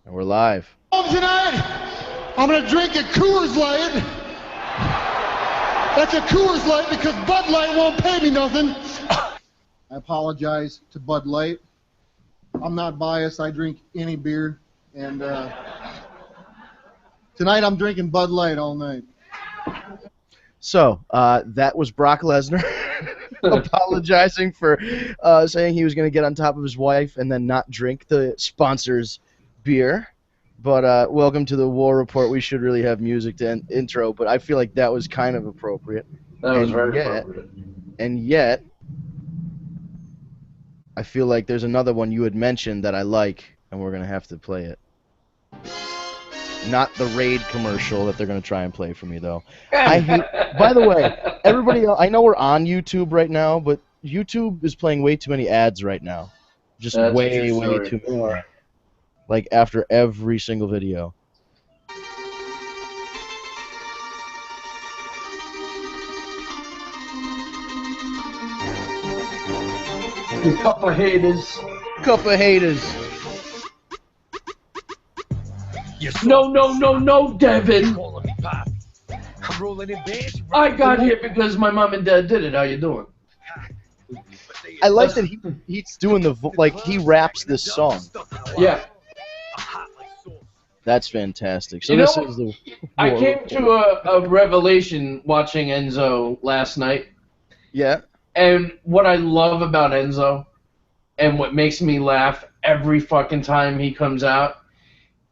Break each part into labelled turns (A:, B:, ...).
A: And we're live.
B: Tonight, I'm going to drink a Coors Light. That's a Coors Light because Bud Light won't pay me nothing. I apologize to Bud Light. I'm not biased. I drink any beer. And tonight I'm drinking Bud Light all night.
A: So, that was Brock Lesnar apologizing for saying he was going to get on top of his wife and then not drink the sponsor's beer. But welcome to the War Report. We should really have music to intro, but I feel like that was kind of appropriate.
C: That was very appropriate.
A: And yet, I feel like there's another one you had mentioned that I like, and we're going to have to play it. Not the Raid commercial that they're going to try and play for me, though. By the way, everybody, I know we're on YouTube right now, but YouTube is playing way too many ads right now. Just way too many. Like, after every single video.
C: You couple of haters.
A: Couple of haters.
C: No, Devin. I got here because my mom and dad did it. How you doing?
A: I like that he's doing he raps this song.
C: Yeah.
A: That's fantastic. So
C: you
A: this
C: know,
A: is the.
C: I came to a revelation watching Enzo last night.
A: Yeah.
C: And what I love about Enzo, and what makes me laugh every fucking time he comes out,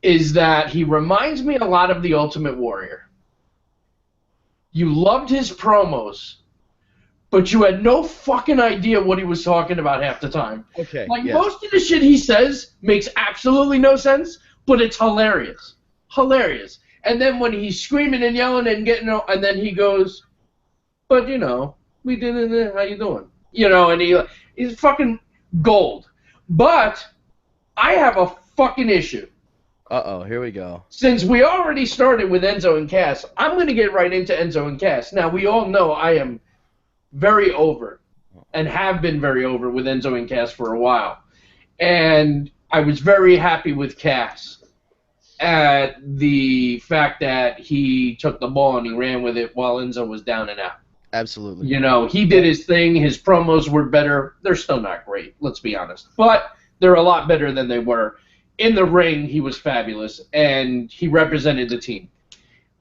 C: is that he reminds me a lot of the Ultimate Warrior. You loved his promos, but you had no fucking idea what he was talking about half the time.
A: Okay.
C: Like, most of the shit he says makes absolutely no sense, but it's hilarious. Hilarious. And then when he's screaming and yelling and getting, and then he goes, but, you know, we did it, how you doing? You know, and he's fucking gold. But I have a fucking issue.
A: Uh-oh, here we go.
C: Since we already started with Enzo and Cass, I'm going to get right into Enzo and Cass. Now, we all know I am very over, and have been very over with Enzo and Cass for a while. And I was very happy with Cass at the fact that he took the ball and he ran with it while Enzo was down and out.
A: Absolutely.
C: You know, he did his thing. His promos were better. They're still not great, let's be honest. But they're a lot better than they were. In the ring, he was fabulous, and he represented the team.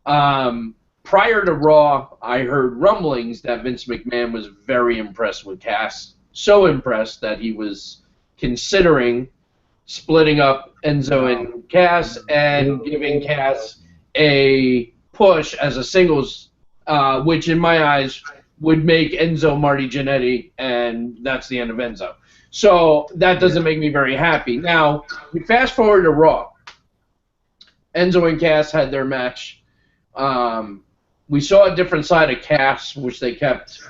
C: Prior to Raw, I heard rumblings that Vince McMahon was very impressed with Cass. So impressed that he was considering splitting up Enzo and Cass and giving Cass a push as a singles, which in my eyes would make Enzo Marty Jannetty, and that's the end of Enzo. So that doesn't make me very happy. Now, we fast forward to Raw. Enzo and Cass had their match. We saw a different side of Cass, which they kept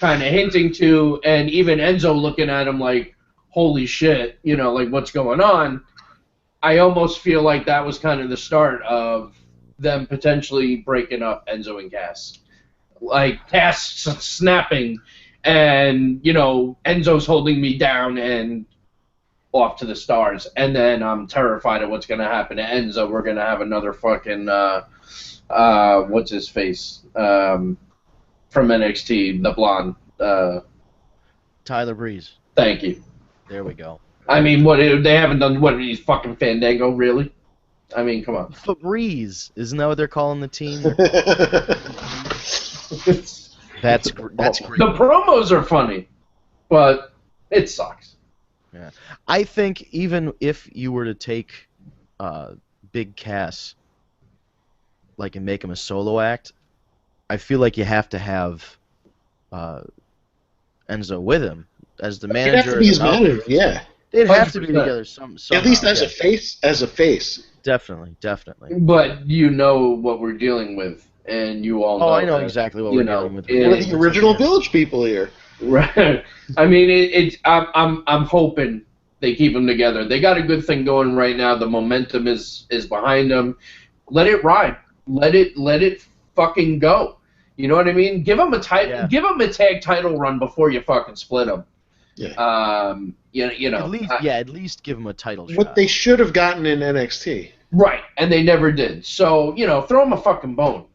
C: kind of hinting to, and even Enzo looking at him like, holy shit, you know, like, what's going on? I almost feel like that was kind of the start of them potentially breaking up Enzo and Cass. Like, Cass snapping, and, you know, Enzo's holding me down and off to the stars. And then I'm terrified of what's going to happen to Enzo. We're going to have another fucking, what's his face? From NXT, the blonde.
A: Tyler Breeze.
C: Thank you.
A: There we go.
C: I mean, what, they haven't done, what, he's fucking Fandango, really? I mean, come on.
A: Febreze. Isn't that what they're calling the team? That's great.
C: The promos are funny, but it sucks.
A: Yeah, I think even if you were to take Big Cass, like, and make him a solo act, I feel like you have to have Enzo with him as the manager.
D: He'd have to be his manager, yeah.
A: They'd have to be together somehow.
D: At least as a face. As a face.
A: Definitely.
C: But you know what we're dealing with. And you all know.
A: Oh, I know exactly what we're dealing with.
D: We're the original Village people here.
C: Right. I mean, I'm hoping they keep them together. They got a good thing going right now. The momentum is behind them. Let it ride. Let it fucking go. You know what I mean? Give them a title. Yeah. Give them a tag title run before you fucking split them.
D: Yeah.
C: You know,
A: At least give him a title
D: What
A: shot.
D: they should have gotten in NXT.
C: right, and they never did. So throw him a fucking bone.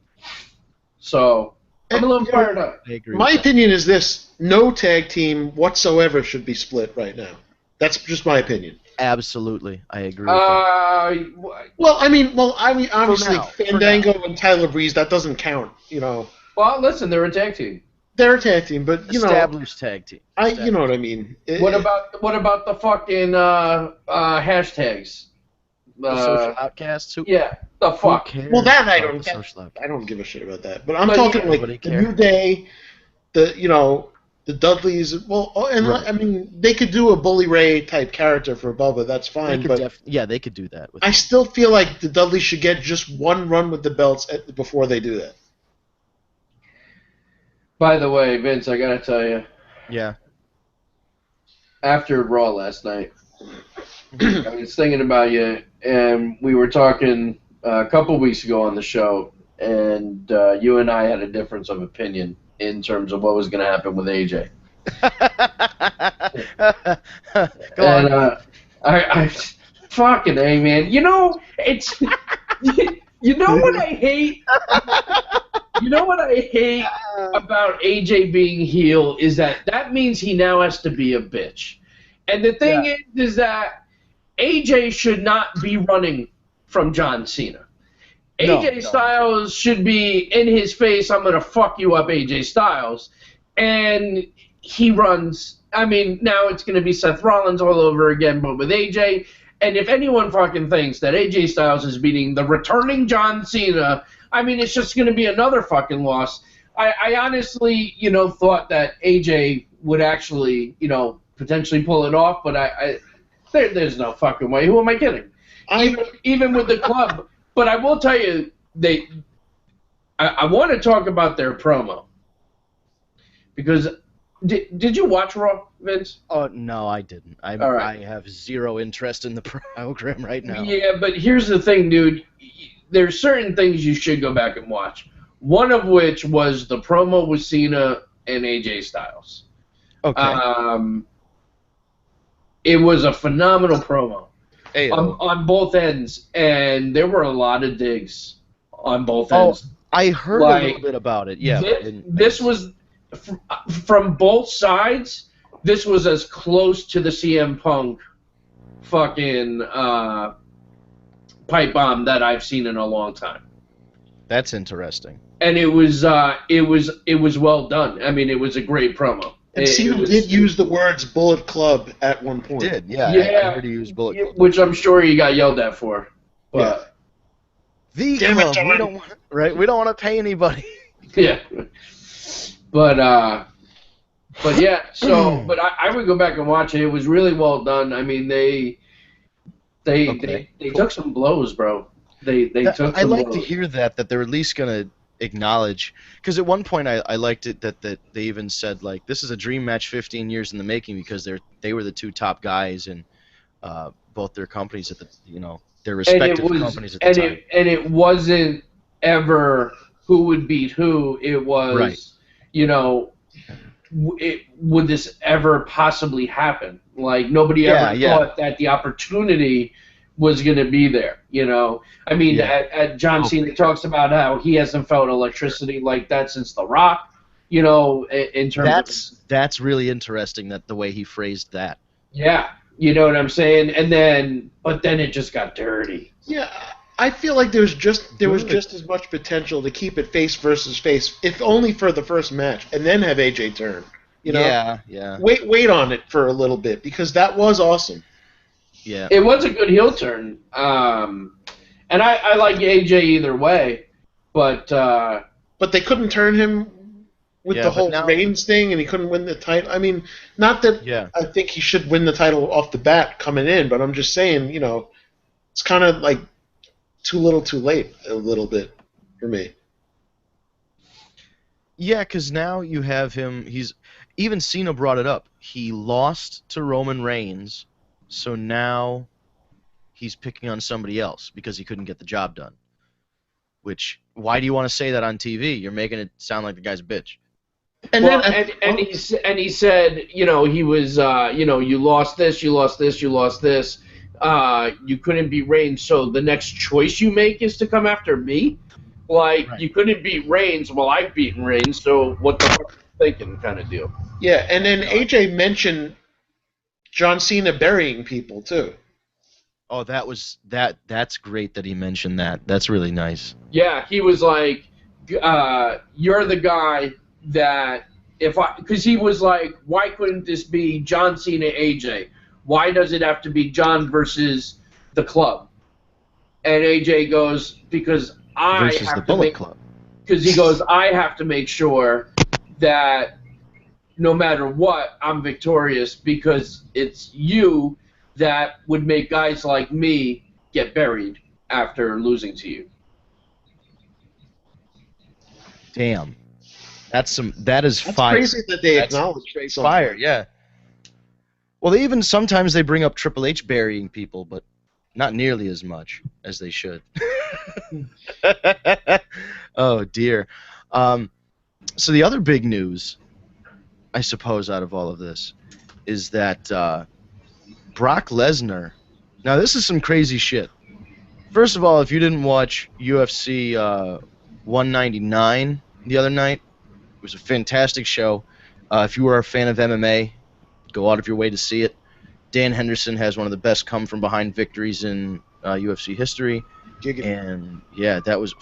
C: So I'm a little fired up.
A: I agree.
D: My
A: with that.
D: opinion is this: no tag team whatsoever should be split right now. That's just my opinion.
A: Absolutely, I agree with that.
D: Well, I mean, obviously
A: now, for
D: Fandango and Tyler Breeze, that doesn't count.
C: Well, listen, they're a tag team.
D: They're a tag team, but
A: Established tag team.
D: you know what I mean.
C: What about the fucking hashtags?
A: The social outcasts? Who
C: The fuck.
A: cares?
D: Well, that I
A: about
D: don't.
A: the social outcasts?
D: I don't give a shit about that. But I'm
C: But
D: talking
C: yeah,
D: like
A: nobody
D: the
A: cares.
D: New Day, the Dudleys. Well, and
A: Right.
D: I mean, they could do a Bully Ray type character for Bubba. That's fine.
A: They could they could do that.
D: I still feel like the Dudleys should get just one run with the belts before they do that.
C: By the way, Vince, I gotta tell you,
A: Yeah.
C: after Raw last night, I was thinking about you, and we were talking a couple weeks ago on the show, and you and I had a difference of opinion in terms of what was going to happen with AJ.
A: Go on.
C: And I fucking A, man. It's you know what I hate. You know what I hate about AJ being heel is that means he now has to be a bitch. And the thing is that AJ should not be running from John Cena. AJ Styles should be in his face, I'm going to fuck you up, AJ Styles. And he runs. I mean, now it's going to be Seth Rollins all over again, but with AJ. And if anyone fucking thinks that AJ Styles is beating the returning John Cena, I mean, it's just going to be another fucking loss. I honestly, thought that AJ would actually, potentially pull it off, but there's no fucking way. Who am I kidding? Even with the club. But I will tell you, I want to talk about their promo. Because, did you watch Raw, Vince?
A: Oh, no, I didn't.
C: All right.
A: I have zero interest in the program right now.
C: Yeah, but here's the thing, dude. There's certain things you should go back and watch. One of which was the promo with Cena and AJ Styles.
A: Okay.
C: It was a phenomenal promo
A: Hey,
C: on both ends, and there were a lot of digs on both ends.
A: I heard a little bit about it. Yeah.
C: This was from both sides. This was as close to the CM Punk fucking pipe bomb that I've seen in a long time.
A: That's interesting.
C: And it was well done. I mean, it was a great promo.
D: And Cena did use the words Bullet Club at one point.
A: He did, yeah.
C: Yeah,
A: I heard he used Bullet Club.
C: which I'm sure he got yelled at for. But
A: The
D: Damn it,
A: club, we don't want to pay anybody.
C: yeah. But yeah. So, but I would go back and watch it. It was really well done. I mean, they took some blows, bro. They took some
A: I like
C: blows.
A: to hear that they're at least going to acknowledge, because at one point I liked it that they even said, like, this is a dream match 15 years in the making, because they were the two top guys in both their companies at the their respective companies at the time.
C: And it wasn't ever who would beat who. It was would this ever possibly happen? Like, nobody ever thought that the opportunity was going to be there, I mean, at John Cena talks about how he hasn't felt electricity like that since The Rock, in terms
A: That's really interesting, that the way he phrased that.
C: Yeah, you know what I'm saying? But then it just got dirty.
D: Yeah, I feel like there was just as much potential to keep it face versus face, if only for the first match, and then have AJ turn.
A: Yeah.
D: Wait on it for a little bit, because that was awesome.
A: Yeah.
C: It was a good heel turn. And I like AJ either way, but
D: they couldn't turn him with the whole Reigns thing, and he couldn't win the title. I mean, not that I think he should win the title off the bat coming in, but I'm just saying, it's kind of like too little too late a little bit for me.
A: Yeah, because now you have him, even Cena brought it up. He lost to Roman Reigns, so now he's picking on somebody else because he couldn't get the job done. Which, why do you want to say that on TV? You're making it sound like the guy's a bitch.
C: And he said, he was, you lost this, you lost this, you lost this. You couldn't beat Reigns, so the next choice you make is to come after me. Like, right. You couldn't beat Reigns, well, I've beaten Reigns, so what the fuck are you thinking, kind of deal.
D: Yeah, and then AJ mentioned John Cena burying people too.
A: Oh, that's great that he mentioned that. That's really nice.
C: Yeah, he was like, you're the guy that because he was like, why couldn't this be John Cena AJ? Why does it have to be John versus the club? And AJ goes, because I
A: versus
C: have
A: the
C: to
A: Bullet
C: make,
A: Club.
C: Because he goes, I have to make sure that no matter what, I'm victorious because it's you that would make guys like me get buried after losing to you.
A: Damn. That is
D: That's
A: fire.
D: Crazy that they acknowledge
A: fire, yeah. Well, sometimes they bring up Triple H burying people, but not nearly as much as they should. Oh dear. So the other big news, I suppose, out of all of this, is that Brock Lesnar. Now this is some crazy shit. First of all, if you didn't watch UFC 199 the other night, it was a fantastic show. If you were a fan of MMA, go out of your way to see it. Dan Henderson has one of the best come-from-behind victories in UFC history. And, yeah, that was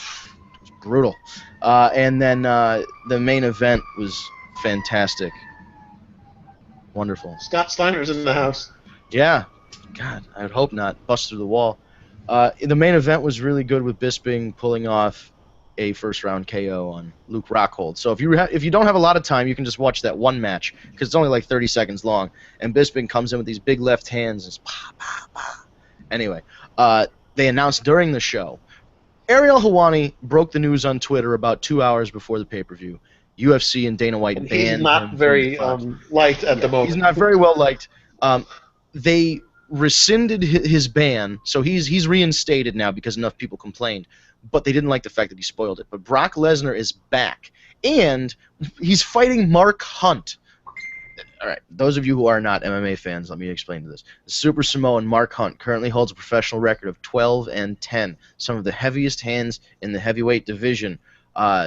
A: brutal. And then the main event was fantastic. Wonderful.
D: Scott Steiner's in the house.
A: Yeah. God, I would hope not. Bust through the wall. The main event was really good with Bisping pulling off a first-round KO on Luke Rockhold. So if you don't have a lot of time, you can just watch that one match because it's only like 30 seconds long. And Bisping comes in with these big left hands. And it's pa, pa, pa. Anyway, they announced during the show, Ariel Helwani broke the news on Twitter about 2 hours before the pay-per-view. UFC and Dana White banned him.
D: He's not very liked at the moment.
A: He's not very well liked. They rescinded his ban, so he's reinstated now because enough people complained. But they didn't like the fact that he spoiled it. But Brock Lesnar is back, and he's fighting Mark Hunt. All right, those of you who are not MMA fans, let me explain to this. The Super Samoan Mark Hunt currently holds a professional record of 12-10, some of the heaviest hands in the heavyweight division.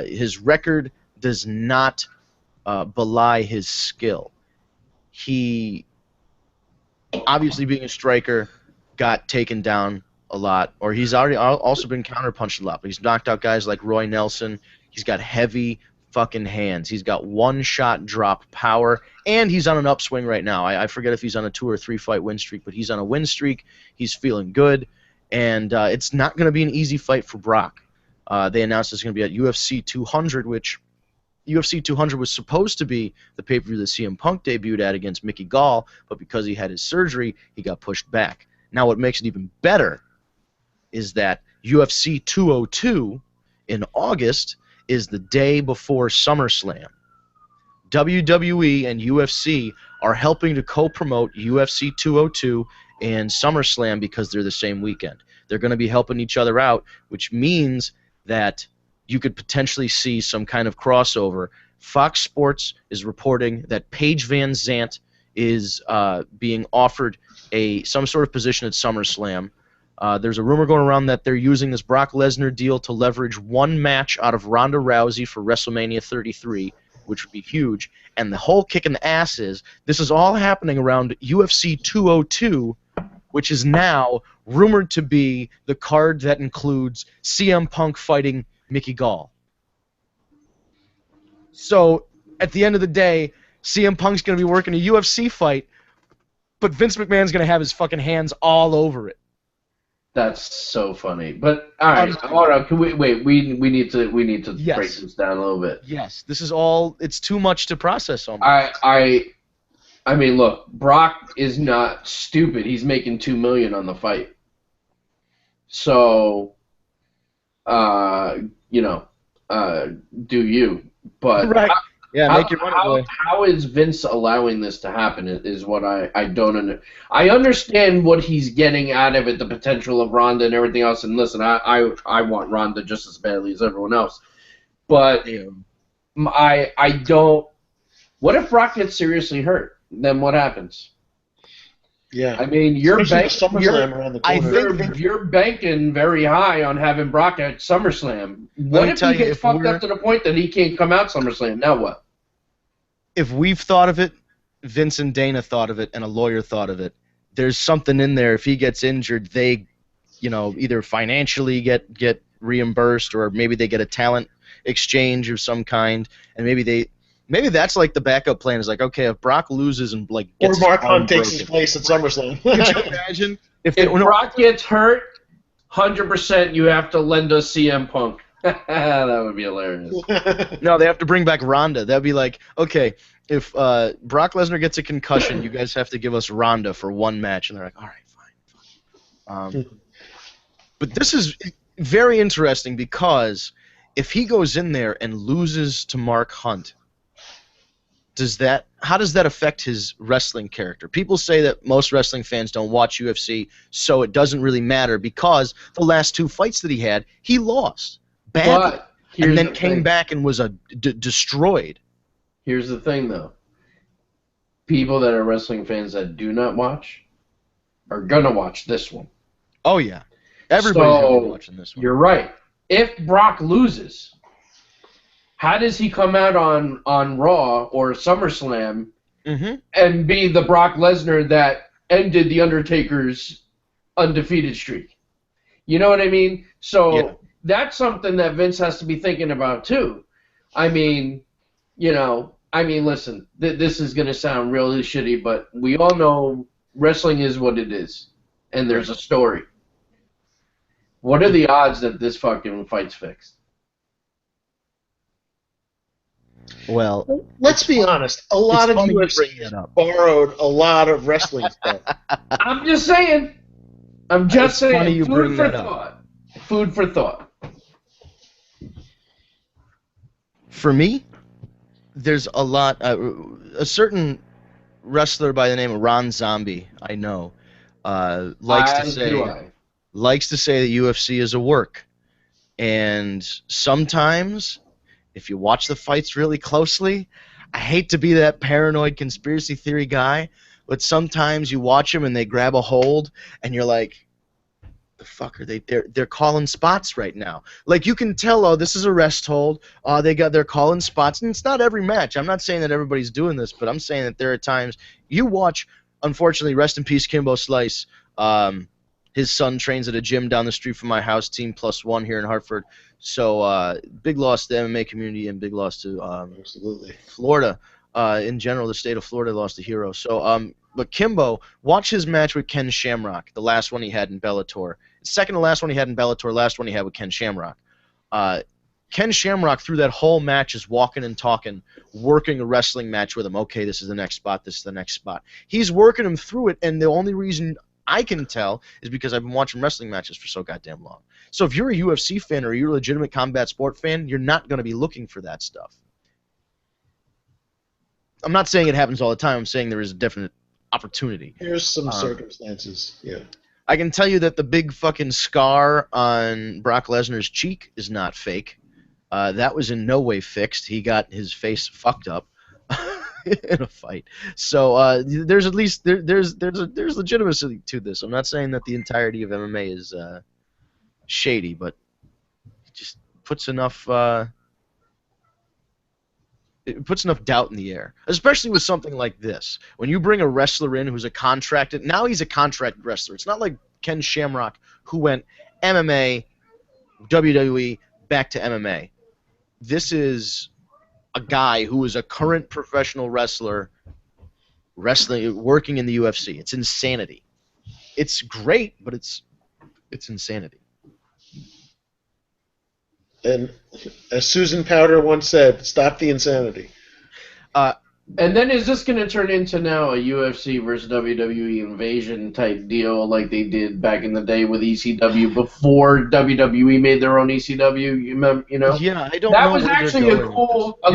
A: His record does not belie his skill. He, obviously being a striker, got taken down a lot, or he's already also been counterpunched a lot, but he's knocked out guys like Roy Nelson. He's got heavy fucking hands. He's got one-shot drop power, and he's on an upswing right now. I forget if he's on a 2 or 3 fight win streak, but he's on a win streak. He's feeling good, and it's not going to be an easy fight for Brock. They announced it's going to be at UFC 200, which UFC 200 was supposed to be the pay-per-view that CM Punk debuted at against Mickey Gall, but because he had his surgery, he got pushed back. Now what makes it even better is that UFC 202 in August is the day before SummerSlam. WWE and UFC are helping to co-promote UFC 202 and SummerSlam because they're the same weekend. They're going to be helping each other out, which means that you could potentially see some kind of crossover. Fox Sports is reporting that Paige Van Zandt is being offered some sort of position at SummerSlam. There's a rumor going around that they're using this Brock Lesnar deal to leverage one match out of Ronda Rousey for WrestleMania 33, which would be huge. And the whole kick in the ass is this is all happening around UFC 202, which is now rumored to be the card that includes CM Punk fighting Mickey Gall. So at the end of the day, CM Punk's going to be working a UFC fight, but Vince McMahon's going to have his fucking hands all over it.
C: That's so funny. But all right, hold on. Can we wait? We need to
A: yes.
C: break this down a little bit.
A: Yes, this is all. It's too much to process. Almost.
C: I mean, look, Brock is not stupid. He's making $2 million on the fight. So, do you? But
A: right. Yeah, make your money, boy.
C: How is Vince allowing this to happen is what I don't understand. I understand what he's getting out of it, the potential of Ronda and everything else. And listen, I want Ronda just as badly as everyone else. But I don't What if Brock gets seriously hurt? Then what happens?
D: Yeah.
C: I mean, you're banking very high on having Brock at SummerSlam. What if he gets fucked up to the point that he can't come out SummerSlam? Now what?
A: If we've thought of it, Vince and Dana thought of it, and a lawyer thought of it, there's something in there. If he gets injured, they, either financially get reimbursed, or maybe they get a talent exchange of some kind, and maybe that's like the backup plan is like, okay, if Brock loses and gets
D: or Mark Hunt takes his place at SummerSlam.
A: Could you imagine
C: if Brock gets hurt? 100%, you have to lend us CM Punk. That would be hilarious.
A: No, they have to bring back Ronda. That'd be like, okay, if Brock Lesnar gets a concussion, you guys have to give us Ronda for one match, and they're like, all right, fine. But this is very interesting because if he goes in there and loses to Mark Hunt, how does that affect his wrestling character? People say that most wrestling fans don't watch UFC, so it doesn't really matter because the last 2 fights that he had, he lost badly, and then came back and was destroyed.
C: Here's the thing, though. People that are wrestling fans that do not watch are gonna watch this one.
A: Oh yeah, everybody's gonna be watching this one.
C: You're right. If Brock loses, how does he come out on Raw or SummerSlam and be the Brock Lesnar that ended The Undertaker's undefeated streak? You know what I mean? So that's something that Vince has to be thinking about too. I mean, listen, this is going to sound really shitty, but we all know wrestling is what it is, and there's a story. What are the odds that this fucking fight's fixed?
A: Well,
D: let's be honest. A lot of UFC borrowed a lot of wrestling stuff.
C: I'm just saying.
A: Funny
C: food for thought. Food for thought.
A: For me, there's a lot. A certain wrestler by the name of Ron Zombie, I know, likes to say that UFC is a work, and sometimes, if you watch the fights really closely, I hate to be that paranoid conspiracy theory guy, but sometimes you watch them and they grab a hold, and you're like, the fuck are they? They're calling spots right now. Like, you can tell, this is a rest hold. They're calling spots, and it's not every match. I'm not saying that everybody's doing this, but I'm saying that there are times you watch. Unfortunately, rest in peace, Kimbo Slice. His son trains at a gym down the street from my house, Team +1 here in Hartford. So big loss to the MMA community and big loss to
D: absolutely
A: Florida. In general, the state of Florida lost a hero. So, but Kimbo, watch his match with Ken Shamrock, the last one he had in Bellator. Second to last one he had in Bellator, last one he had with Ken Shamrock. Ken Shamrock, through that whole match, is walking and talking, working a wrestling match with him. Okay, this is the next spot, this is the next spot. He's working him through it, and the only reason I can tell is because I've been watching wrestling matches for so goddamn long. So if you're a UFC fan or you're a legitimate combat sport fan, you're not going to be looking for that stuff. I'm not saying it happens all the time. I'm saying there is a definite opportunity.
D: Here's some circumstances. Yeah.
A: I can tell you that the big fucking scar on Brock Lesnar's cheek is not fake. That was in no way fixed. He got his face fucked up in a fight. So there's at least there's legitimacy to this. I'm not saying that the entirety of MMA is shady, but it just puts enough doubt in the air, especially with something like this. When you bring a wrestler in who's now he's a contract wrestler. It's not like Ken Shamrock, who went MMA, WWE, back to MMA. This is a guy who is a current professional wrestler, working in the UFC. It's insanity. It's great, but it's insanity.
D: And as Susan Powder once said, stop the insanity.
C: And then is this going to turn into now a UFC versus WWE invasion type deal like they did back in the day with ECW before WWE made their own ECW? You know?
A: Yeah, I don't
C: know. That
A: know
C: was actually a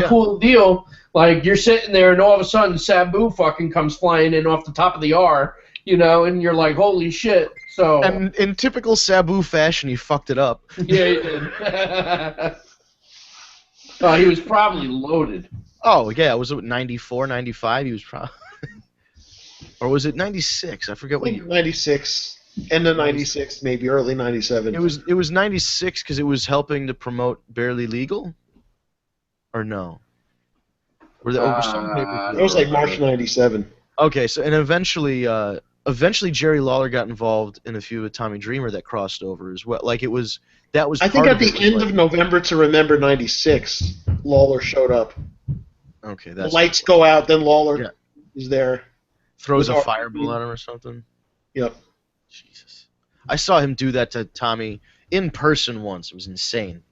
C: cool deal. Like, you're sitting there and all of a sudden Sabu fucking comes flying in off the top of the R, and you're like, holy shit. So,
A: and in typical Sabu fashion, he fucked it up.
C: Yeah, he did. He was probably loaded.
A: Oh, yeah, was it 94, 95? He was probably... Or was it 96? I forget what year.
D: 96. End of 96, maybe early 97.
A: It was 96 because it was helping to promote Barely Legal? Or no? Were there some papers?
D: It was like March 97.
A: Okay, so and eventually Jerry Lawler got involved in a few with Tommy Dreamer that crossed over as well. Like that was.
D: I think at the end of November to Remember 96, Lawler showed up.
A: Okay,
D: the lights go out, then Lawler is there.
A: Throws a fireball at him or something.
D: Yep.
A: Jesus. I saw him do that to Tommy in person once. It was insane.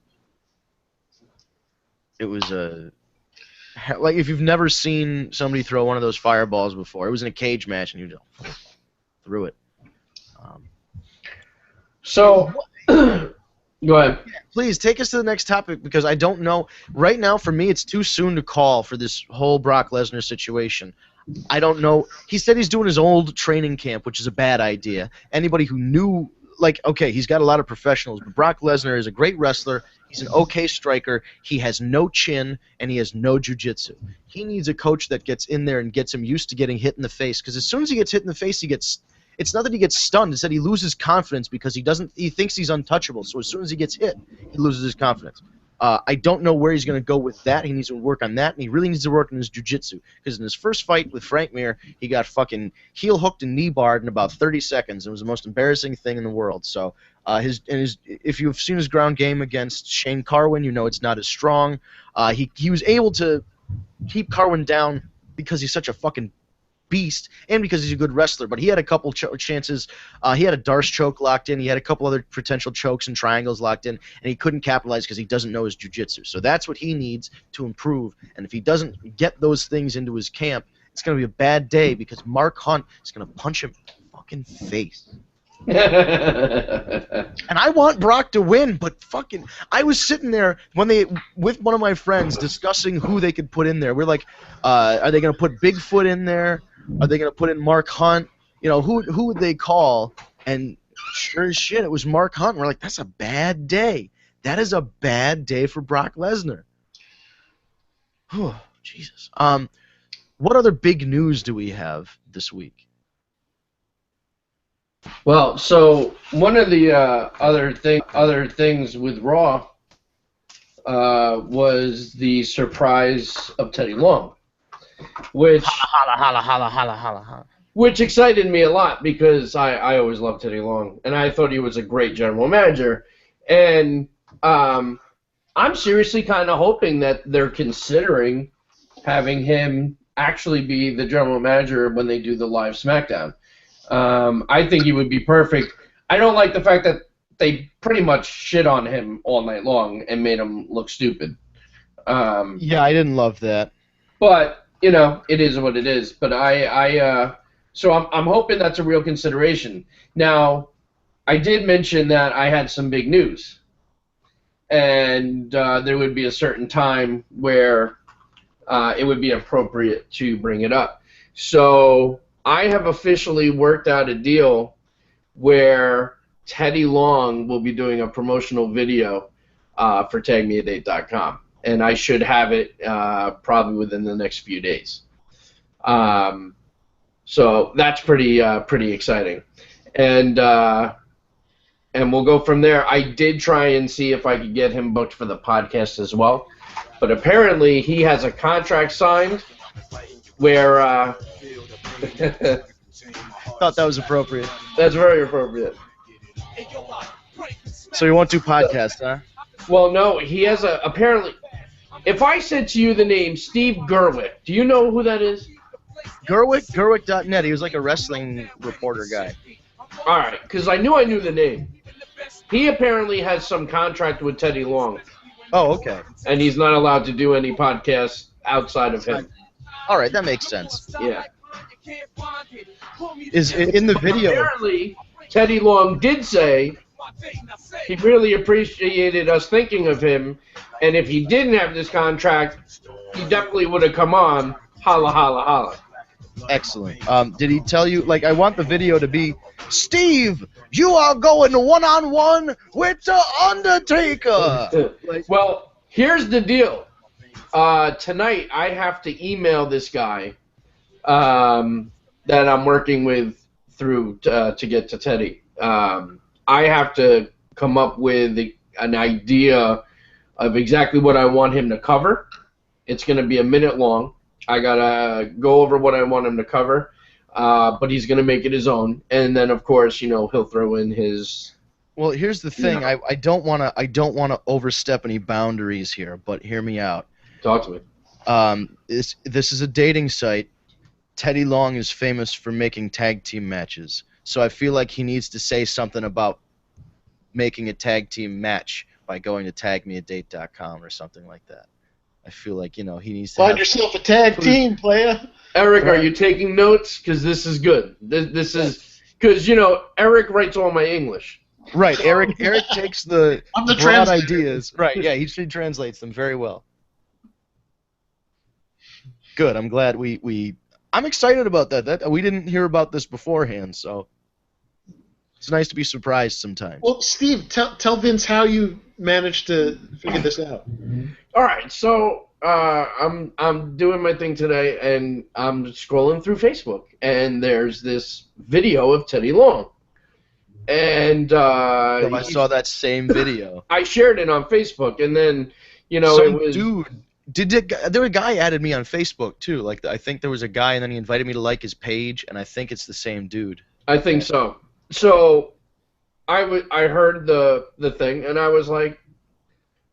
A: It was like if you've never seen somebody throw one of those fireballs before. It was in a cage match and you just threw it.
C: So, go ahead.
A: Please take us to the next topic because I don't know. Right now, for me, it's too soon to call for this whole Brock Lesnar situation. I don't know. He said he's doing his old training camp, which is a bad idea. Anybody who knew, like, okay, he's got a lot of professionals, but Brock Lesnar is a great wrestler. He's an okay striker. He has no chin, and he has no jiu-jitsu. He needs a coach that gets in there and gets him used to getting hit in the face, because as soon as he gets hit in the face, it's not that he gets stunned. It's that he loses confidence because he thinks he's untouchable. So as soon as he gets hit, he loses his confidence. I don't know where he's going to go with that. He needs to work on that, and he really needs to work on his jiu-jitsu. Because in his first fight with Frank Mir, he got fucking heel-hooked and knee-barred in about 30 seconds. It was the most embarrassing thing in the world. So if you've seen his ground game against Shane Carwin, you know it's not as strong. He was able to keep Carwin down because he's such a fucking beast and because he's a good wrestler, but he had a couple chances. He had a Darce choke locked in. He had a couple other potential chokes and triangles locked in, and he couldn't capitalize because he doesn't know his jiu-jitsu. So that's what he needs to improve, and if he doesn't get those things into his camp, it's going to be a bad day because Mark Hunt is going to punch him in the fucking face. And I want Brock to win, but fucking I was sitting there with one of my friends discussing who they could put in there. We're like, are they going to put Bigfoot in there? Are they going to put in Mark Hunt? You know, who would they call? And sure as shit, it was Mark Hunt. We're like, that's a bad day. That is a bad day for Brock Lesnar. Oh, Jesus. What other big news do we have this week?
C: Well, so one of the other things with Raw was the surprise of Teddy Long, which which excited me a lot because I always loved Teddy Long and I thought he was a great general manager, and I'm seriously kind of hoping that they're considering having him actually be the general manager when they do the live Smackdown. I think he would be perfect. I don't like the fact that they pretty much shit on him all night long and made him look stupid.
A: Yeah, I didn't love that.
C: But, you know, it is what it is. But so I'm hoping that's a real consideration. Now, I did mention that I had some big news. And there would be a certain time where it would be appropriate to bring it up. So I have officially worked out a deal where Teddy Long will be doing a promotional video for TagMeADate.com, and I should have it probably within the next few days. So that's pretty exciting, and we'll go from there. I did try and see if I could get him booked for the podcast as well, but apparently he has a contract signed where.
A: Thought that was appropriate.
C: That's very appropriate.
A: So you won't do podcast, huh?
C: Well, no, he has apparently. If I said to you the name Steve Gerwick, do you know who that is?
A: Gerwick.net. He was like a wrestling reporter guy.
C: All right, because I knew the name. He apparently has some contract with Teddy Long.
A: Oh, okay.
C: And he's not allowed to do any podcasts outside of him.
A: All right, that makes sense.
C: Yeah.
A: Is in the video?
C: Apparently, Teddy Long did say he really appreciated us thinking of him, and if he didn't have this contract, he definitely would have come on. Holla, holla, holla.
A: Excellent. Did he tell you, like, I want the video to be, Steve, you are going one-on-one with The Undertaker.
C: Well, here's the deal. Tonight I have to email this guy that I'm working with through to get to Teddy. I have to come up with an idea of exactly what I want him to cover. It's going to be a minute long. I got to go over what I want him to cover, but he's going to make it his own. And then, of course, he'll throw in his...
A: Well, here's the thing. I don't want to overstep any boundaries here, but hear me out.
C: Talk to me.
A: This is a dating site. Teddy Long is famous for making tag team matches, so I feel like he needs to say something about making a tag team match by going to tagmeadate.com or something like that. I feel like he needs to
D: find yourself a tag team, player.
C: Eric, are you taking notes? Because this is good. This is because Eric writes all my English.
A: Right, Eric takes the broad
D: translator.
A: ideas. Right, yeah, he translates them very well. Good. I'm glad I'm excited about that. That we didn't hear about this beforehand, so it's nice to be surprised sometimes.
D: Well, Steve, tell Vince how you managed to figure this out.
C: All right, so I'm doing my thing today, and I'm scrolling through Facebook, and there's this video of Teddy Long, and
A: I saw that same video.
C: I shared it on Facebook, and then it was
A: dude. There was a guy added me on Facebook too. Like I think there was a guy, and then he invited me to like his page, and I think it's the same dude.
C: I think so. So I heard the thing, and I was like,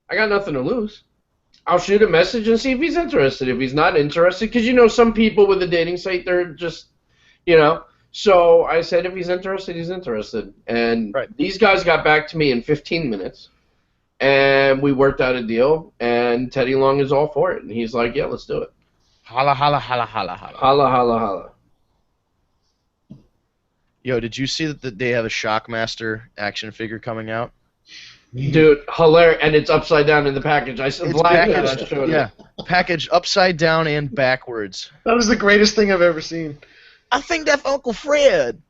C: I got nothing to lose. I'll shoot a message and see if he's interested. If he's not interested, because some people with a dating site, they're just, So I said, if he's interested, he's interested. And These guys got back to me in 15 minutes. And we worked out a deal, and Teddy Long is all for it. And he's like, yeah, let's do it.
A: Holla, holla, holla, holla, holla.
C: Holla, holla, holla.
A: Yo, did you see that they have a Shockmaster action figure coming out?
C: Dude, hilarious. And it's upside down in the package. I said,
A: packaged upside down and backwards.
D: That was the greatest thing I've ever seen.
A: I think that's Uncle Fred.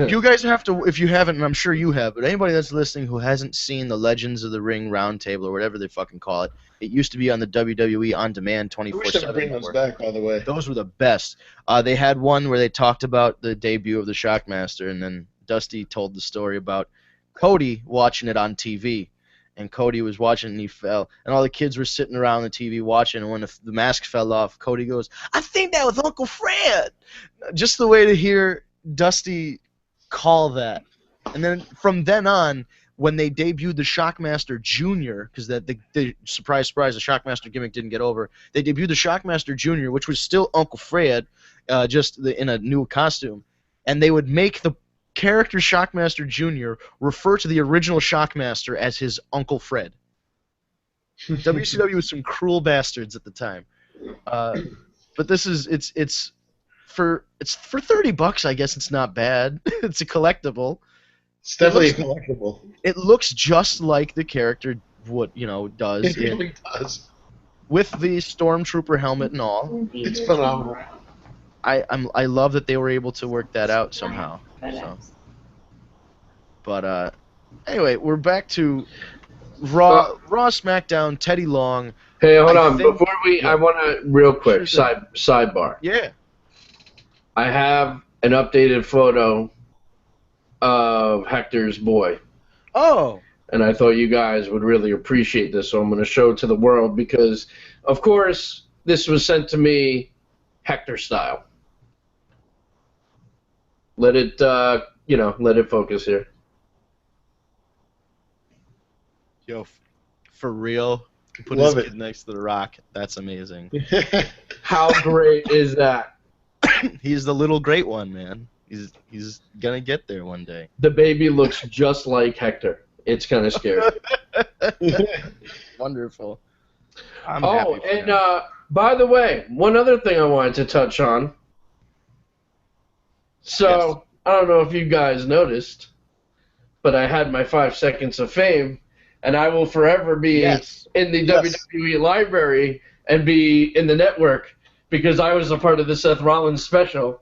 A: You guys have to, if you haven't, and I'm sure you have, but anybody that's listening who hasn't seen the Legends of the Ring Roundtable or whatever they fucking call it, it used to be on the WWE On Demand 24/7.
D: I wish they would bring those back, by the way.
A: Those were the best. They had one where they talked about the debut of the Shockmaster, and then Dusty told the story about Cody watching it on TV. And Cody was watching and he fell. And all the kids were sitting around the TV watching. And when the mask fell off, Cody goes, I think that was Uncle Fred. Just the way to hear Dusty call that. And then from then on, when they debuted the Shockmaster Jr., because the surprise, the Shockmaster gimmick didn't get over, they debuted the Shockmaster Jr., which was still Uncle Fred, just in a new costume. And they would make the character Shockmaster Jr. refer to the original Shockmaster as his Uncle Fred. WCW was some cruel bastards at the time. But this is it's for $30, I guess it's not bad. It's a collectible.
D: It's definitely a collectible.
A: It looks just like the character does.
D: It really does.
A: With the Stormtrooper helmet and all.
D: It's phenomenal.
A: I love that they were able to work that out somehow. So. But anyway, we're back to Raw SmackDown, Teddy Long.
C: Hey, hold on. Before I want to, real quick, sidebar.
A: Yeah.
C: I have an updated photo of Hector's boy.
A: Oh.
C: And I thought you guys would really appreciate this, so I'm going to show it to the world because, of course, this was sent to me Hector style. Let it, let it focus here.
A: Yo, for real, put
D: Love
A: his kid next to The Rock. That's amazing.
C: How great is that?
A: He's the little great one, man. He's gonna get there one day.
C: The baby looks just like Hector. It's kind of scary.
A: Wonderful.
C: By the way, one other thing I wanted to touch on. So, yes. I don't know if you guys noticed, but I had my 5 seconds of fame, and I will forever be in the WWE library and be in the network because I was a part of the Seth Rollins special.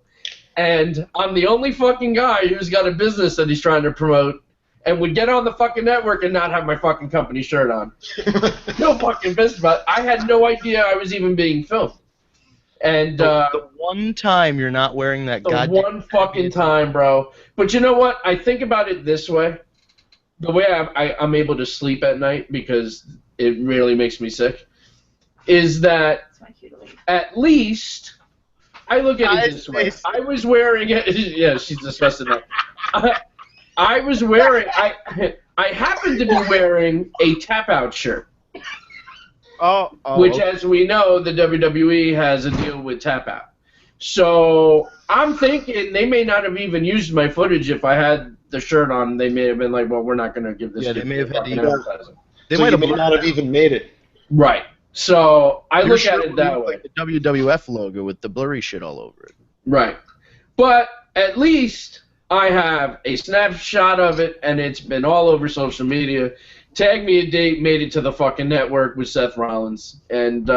C: And I'm the only fucking guy who's got a business that he's trying to promote, and would get on the fucking network and not have my fucking company shirt on. No fucking business about it. I had no idea I was even being filmed. And
A: the one time you're not wearing that goddamn...
C: The one fucking time, bro. But you know what? I think about it this way. The way I'm able to sleep at night, because it really makes me sick, is that at least I look at it this way. I was wearing it. Yeah, she's disgusted now. I was wearing. I happened to be wearing a tap out shirt. Which, as we know, the WWE has a deal with tap out. So I'm thinking they may not have even used my footage if I had the shirt on. They may have been like, "Well, we're not going to give this."
D: Yeah,
C: they
D: may have had advertising. They might not have even made it.
C: Right. So I look at it that way.
A: Like the WWF logo with the blurry shit all over it.
C: Right. But at least I have a snapshot of it, and it's been all over social media. Tag me a date, made it to the fucking network with Seth Rollins. And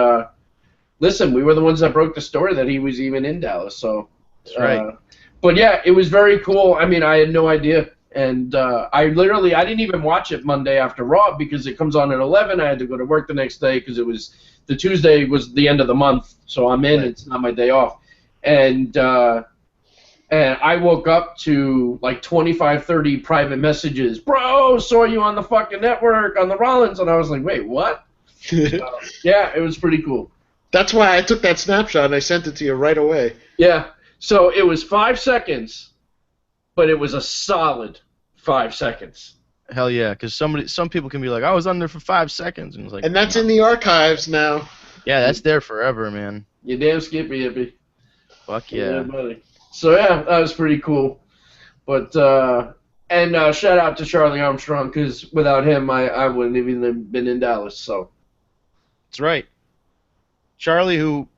C: listen, we were the ones that broke the story that he was even in Dallas. So,
A: that's right.
C: But yeah, it was very cool. I mean, I had no idea. And I didn't even watch it Monday after Raw because it comes on at 11. I had to go to work the next day because the Tuesday was the end of the month. So I'm in. Right. It's not my day off. And I woke up to like 25, 30 private messages. Bro, saw you on the fucking network on the Rollins. And I was like, wait, what? Yeah, it was pretty cool.
D: That's why I took that snapshot and I sent it to you right away.
C: Yeah. So it was 5 seconds, but it was a solid 5 seconds.
A: Hell yeah, because some people can be like, I was on there for 5 seconds. And it's like,
D: and that's in the archives now.
A: Yeah, that's there forever, man.
C: You damn skippy hippie.
A: Fuck yeah.
C: Buddy. So yeah, that was pretty cool. But shout out to Charlie Armstrong, because without him, I wouldn't have even been in Dallas. So
A: that's right. Charlie, who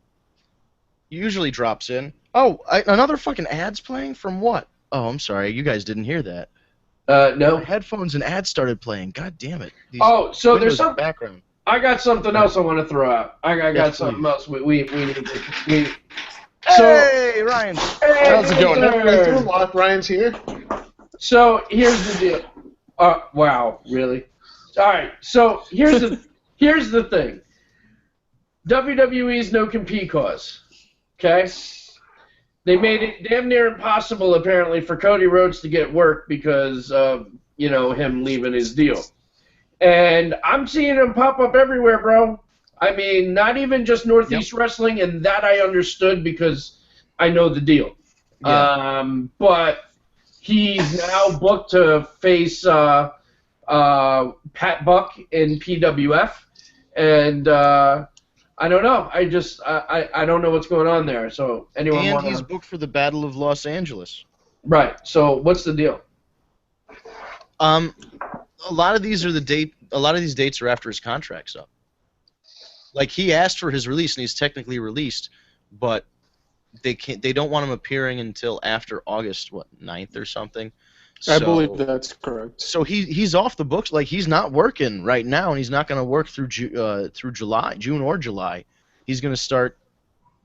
A: usually drops in. Oh, another fucking ad's playing from what? Oh, I'm sorry, you guys didn't hear that.
C: No.
A: My headphones and ads started playing. God damn it.
C: So there's some
A: background.
C: I got something else I want to throw out. I got something else we need to.
A: Hey, Ryan.
C: Hey,
D: how's it going? Ryan's here.
C: So here's the deal. Wow, really? All right. So here's the thing. WWE's no compete clause. Okay. They made it damn near impossible, apparently, for Cody Rhodes to get work because of him leaving his deal. And I'm seeing him pop up everywhere, bro. I mean, not even just Northeast Wrestling, and that I understood because I know the deal. Yeah. But he's now booked to face Pat Buck in PWF, and I don't know. I don't know what's going on there. So anyone?
A: And he's booked for the Battle of Los Angeles.
C: Right. So what's the deal?
A: A lot of these dates are after his contract's up. Like, he asked for his release, and he's technically released, but they don't want him appearing until after August 9th or something.
E: I believe that's correct.
A: So he's off the books. Like, he's not working right now, and he's not going to work through June or July. He's going to start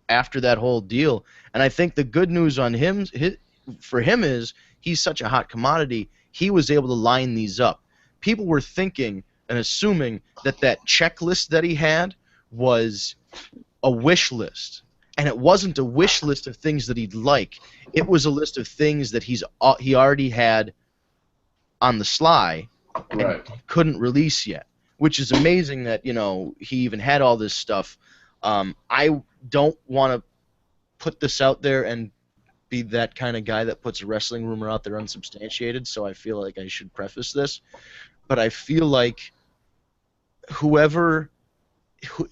A: after that whole deal. And I think the good news on him for him is he's such a hot commodity. He was able to line these up. People were thinking and assuming that checklist that he had was a wish list, and it wasn't a wish list of things that he'd like. It was a list of things that he already had on the sly and couldn't release yet, which is amazing that he even had all this stuff. I don't want to put this out there and be that kind of guy that puts a wrestling rumor out there unsubstantiated, so I feel like I should preface this, but I feel like whoever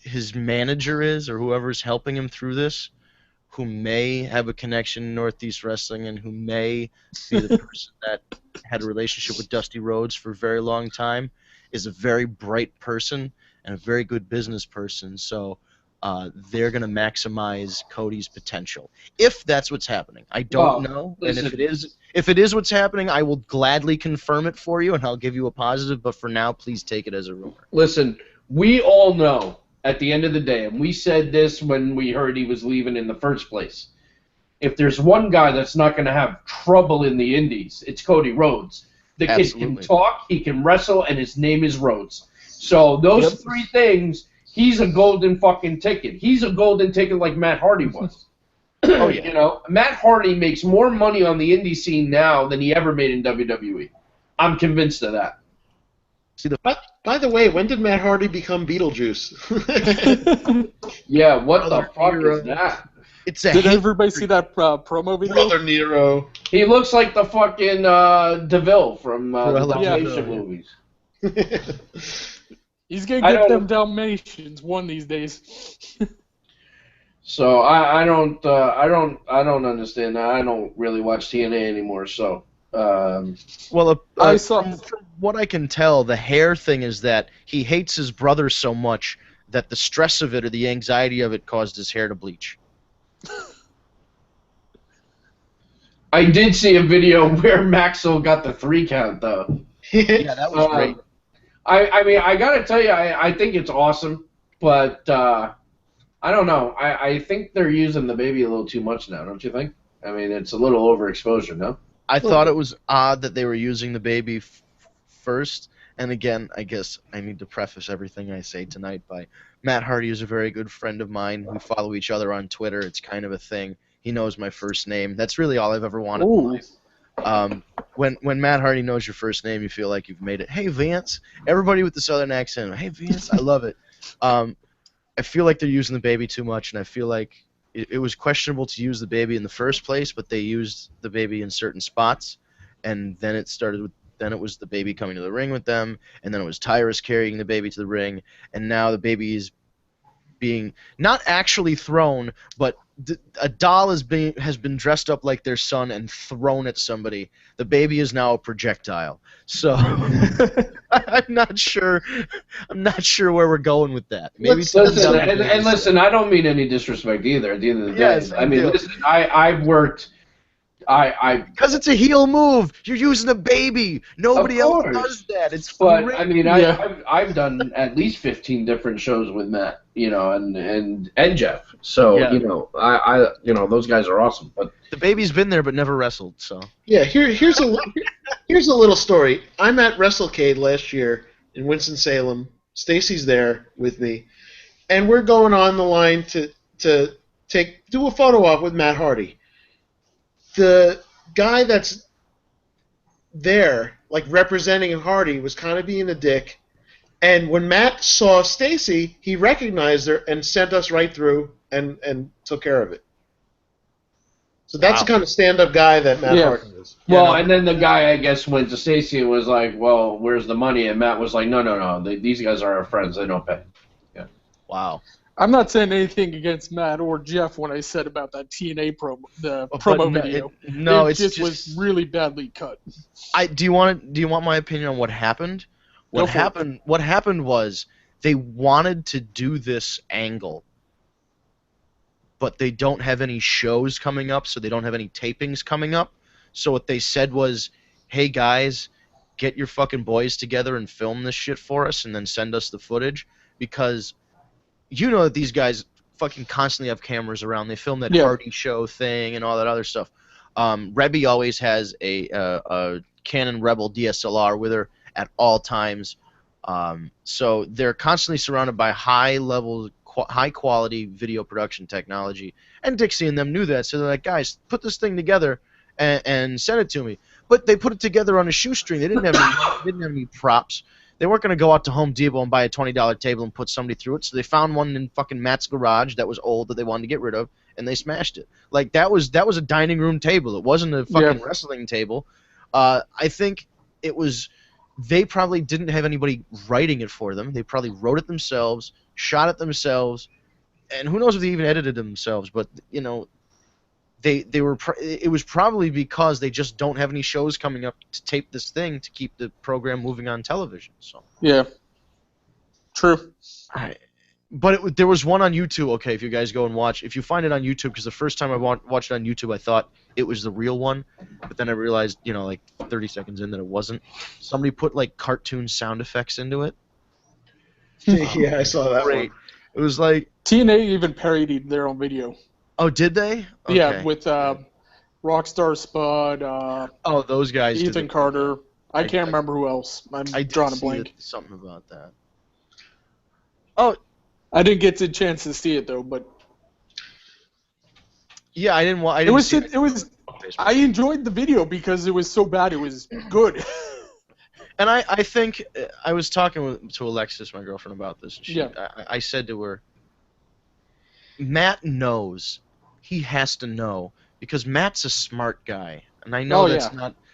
A: his manager is or whoever's helping him through this, who may have a connection in Northeast Wrestling and who may be the person that had a relationship with Dusty Rhodes for a very long time, is a very bright person and a very good business person. So they're going to maximize Cody's potential, if that's what's happening. I don't know,
C: listen,
A: and if it is what's happening, I will gladly confirm it for you, and I'll give you a positive. But for now, please take it as a rumor.
C: Listen, we all know at the end of the day, and we said this when we heard he was leaving in the first place, if there's one guy that's not going to have trouble in the Indies, it's Cody Rhodes. The kid can talk, he can wrestle, and his name is Rhodes. So those three things, he's a golden fucking ticket. He's a golden ticket like Matt Hardy was.
A: Oh, yeah.
C: You know, Matt Hardy makes more money on the indie scene now than he ever made in WWE. I'm convinced of that.
D: By the way, when did Matt Hardy become Beetlejuice?
C: Yeah, what the fuck is that?
E: Did everybody see that promo video?
D: Brother Nero.
C: He looks like the fucking DeVille from the Dalmatian movies.
E: He's gonna get them Dalmatians one these days.
C: So I don't understand that. I don't really watch TNA anymore. So
A: from what I can tell, the hair thing is that he hates his brother so much that the stress of it or the anxiety of it caused his hair to bleach.
C: I did see a video where Maxwell got the 3 count though.
A: Yeah, that was great.
C: I mean, I gotta tell you, I think it's awesome, but I don't know. I think they're using the baby a little too much now, don't you think? I mean, it's a little overexposure, no?
A: I thought it was odd that they were using the baby first. And again, I guess I need to preface everything I say tonight by Matt Hardy is a very good friend of mine. We follow each other on Twitter. It's kind of a thing. He knows my first name. That's really all I've ever wanted in life. When Matt Hardy knows your first name, you feel like you've made it. Hey, Vance. Everybody with the southern accent. Hey, Vance. I love it. I feel like they're using the baby too much, and I feel like it was questionable to use the baby in the first place, but they used the baby in certain spots, and then it was the baby coming to the ring with them, and then it was Tyrus carrying the baby to the ring, and now the baby is being not actually thrown, but a doll has been dressed up like their son and thrown at somebody. The baby is now a projectile. So I'm not sure where we're going with that. Maybe
C: listen, I don't mean any disrespect either. At the end of the day, I mean, listen, I've worked.
A: Because it's a heel move. You're using a baby. Nobody else does that. It's fun.
C: But I mean, I've done at least 15 different shows with Matt, and Jeff. So those guys are awesome. But
A: the baby's been there but never wrestled. So
D: yeah, here's a little story. I'm at WrestleCade last year in Winston-Salem. Stacy's there with me, and we're going on the line to do a photo op with Matt Hardy. The guy that's there, like representing Hardy, was kind of being a dick. And when Matt saw Stacy, he recognized her and sent us right through and took care of it. So that's the kind of stand-up guy that Matt Hardy is.
C: Well, and then the guy, I guess, went to Stacy and was like, well, where's the money? And Matt was like, no. These guys are our friends. They don't pay. Yeah.
A: Wow.
E: I'm not saying anything against Matt or Jeff when I said about that TNA promo video. It just was really badly cut.
A: Do you want my opinion on what happened? What happened was they wanted to do this angle, but they don't have any shows coming up, so they don't have any tapings coming up. So what they said was, hey guys, get your fucking boys together and film this shit for us and then send us the footage, because you know that these guys fucking constantly have cameras around. They film that Hardy show thing and all that other stuff. Rebby always has a Canon Rebel DSLR with her at all times. So they're constantly surrounded by high-quality video production technology. And Dixie and them knew that, so they're like, guys, put this thing together and send it to me. But they put it together on a shoestring. They didn't have any props. They weren't going to go out to Home Depot and buy a $20 table and put somebody through it, so they found one in fucking Matt's garage that was old that they wanted to get rid of, and they smashed it. Like, that was a dining room table. It wasn't a fucking wrestling table. I think it was they probably didn't have anybody writing it for them. They probably wrote it themselves, shot it themselves, and who knows if they even edited it themselves, but, it was probably because they just don't have any shows coming up to tape this thing to keep the program moving on television. So
E: yeah, true.
A: But there was one on YouTube. Okay, if you guys go and watch, if you find it on YouTube, because the first time I watched it on YouTube, I thought it was the real one, but then I realized, like 30 seconds in, that it wasn't. Somebody put like cartoon sound effects into it.
D: Yeah, I saw that one.
A: It was like
E: TNA even parodied their own video.
A: Oh, did they? Okay.
E: Yeah, with Rockstar Spud.
A: Those guys.
E: Ethan Carter. I can't remember who else. I'm drawing a blank.
A: Something about that. Oh,
E: I didn't get the chance to see it though, but
A: yeah, I didn't. I
E: enjoyed the video because it was so bad it was good.
A: And I think I was talking to Alexis, my girlfriend, about this. And I said to her, Matt knows. He has to know because Matt's a smart guy, and I know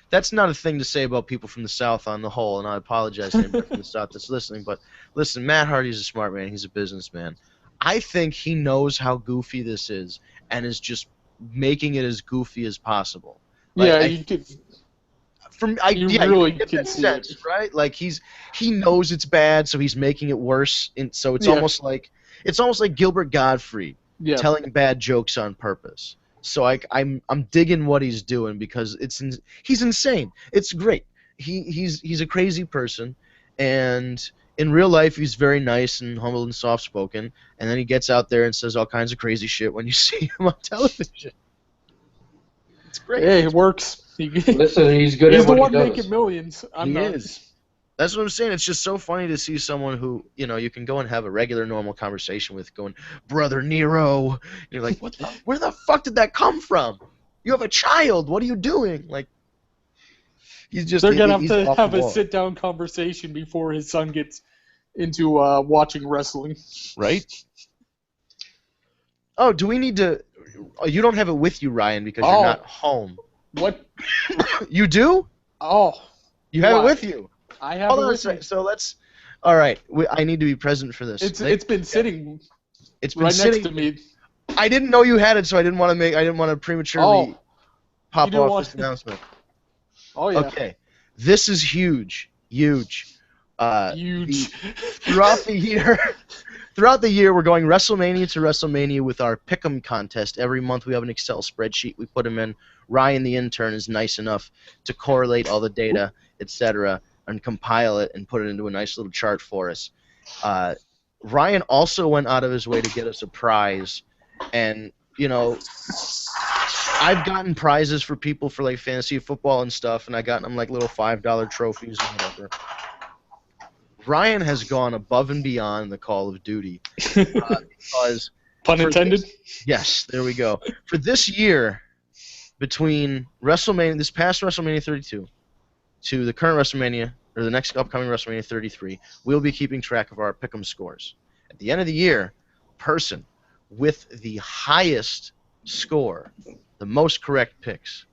A: that's not a thing to say about people from the South on the whole. And I apologize to anybody from the South that's listening, but listen, Matt Hardy's a smart man. He's a businessman. I think he knows how goofy this is and is just making it as goofy as possible. Like,
E: you could.
A: You get that sense, right? Like he knows it's bad, so he's making it worse, and so it's almost like Gilbert Gottfried telling bad jokes on purpose. So I'm digging what he's doing because he's insane. It's great. He's a crazy person, and in real life he's very nice and humble and soft spoken, and then he gets out there and says all kinds of crazy shit when you see him on television. It's great.
E: Hey, it works.
C: Listen, he's good
E: he's
C: at what
E: the one
C: he does.
E: making millions.
A: He is. That's what I'm saying. It's just so funny to see someone who, you can go and have a regular, normal conversation with going, Brother Nero. And you're like, where the fuck did that come from? You have a child. What are you doing? Like, he's just.
E: They're going to have a sit-down conversation before his son gets into watching wrestling.
A: Right? Oh, do we need to... Oh, you don't have it with you, Ryan, because you're not home.
E: What?
A: You do?
E: Oh.
A: You have it with you.
E: I have it with me.
A: So let's... All right. I need to be present for this.
E: It's been sitting
A: It's been
E: right
A: sitting,
E: next to me.
A: I didn't know you had it, so I didn't want to prematurely pop off this announcement.
E: Oh, yeah.
A: Okay. This is huge. Huge.
E: Huge.
A: Throughout the year, we're going WrestleMania to WrestleMania with our Pick'em contest. Every month we have an Excel spreadsheet. We put them in. Ryan, the intern, is nice enough to correlate all the data, etc., and compile it and put it into a nice little chart for us. Ryan also went out of his way to get us a prize. And, I've gotten prizes for people for, like, fantasy football and stuff, and I got them, like, little $5 trophies and whatever. Ryan has gone above and beyond the Call of Duty because...
E: Pun intended?
A: Yes, there we go. For this year, between this past WrestleMania 32 to the current WrestleMania, or the next upcoming WrestleMania 33, we'll be keeping track of our Pick'em scores. At the end of the year, person with the highest score, the most correct picks,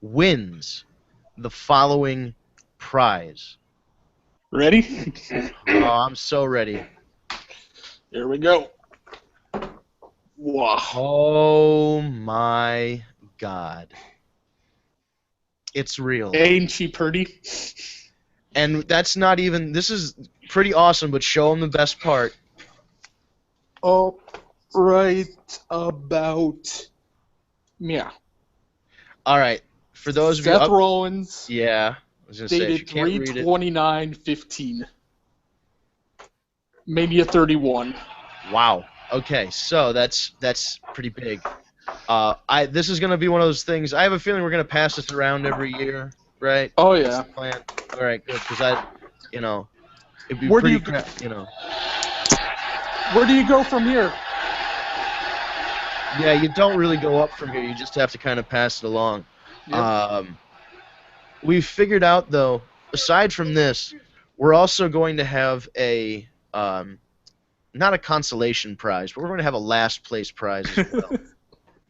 A: wins the following prize.
E: Ready?
A: Oh, I'm so ready.
E: Here we go. Wow.
A: Oh my God. It's real.
E: Ain't she pretty?
A: And that's not even... This is pretty awesome, but show them the best part.
E: Oh, right about... Yeah.
A: All right. For those of you...
E: Seth Rollins.
A: Yeah. I was going to say, if you can't read it...
E: Dated 3/29/15. Mania 31.
A: Wow. Okay, so that's pretty big. This is going to be one of those things... I have a feeling we're going to pass this around every year, right?
E: Oh,
A: That's
E: yeah.
A: the plan. All right, good, because it'd be
E: Where
A: pretty
E: do you...
A: Where
E: do you go from here?
A: Yeah, you don't really go up from here. You just have to kind of pass it along. Yep. We've figured out, though, aside from this, we're also going to have a, not a consolation prize, but we're going to have a last place prize as well.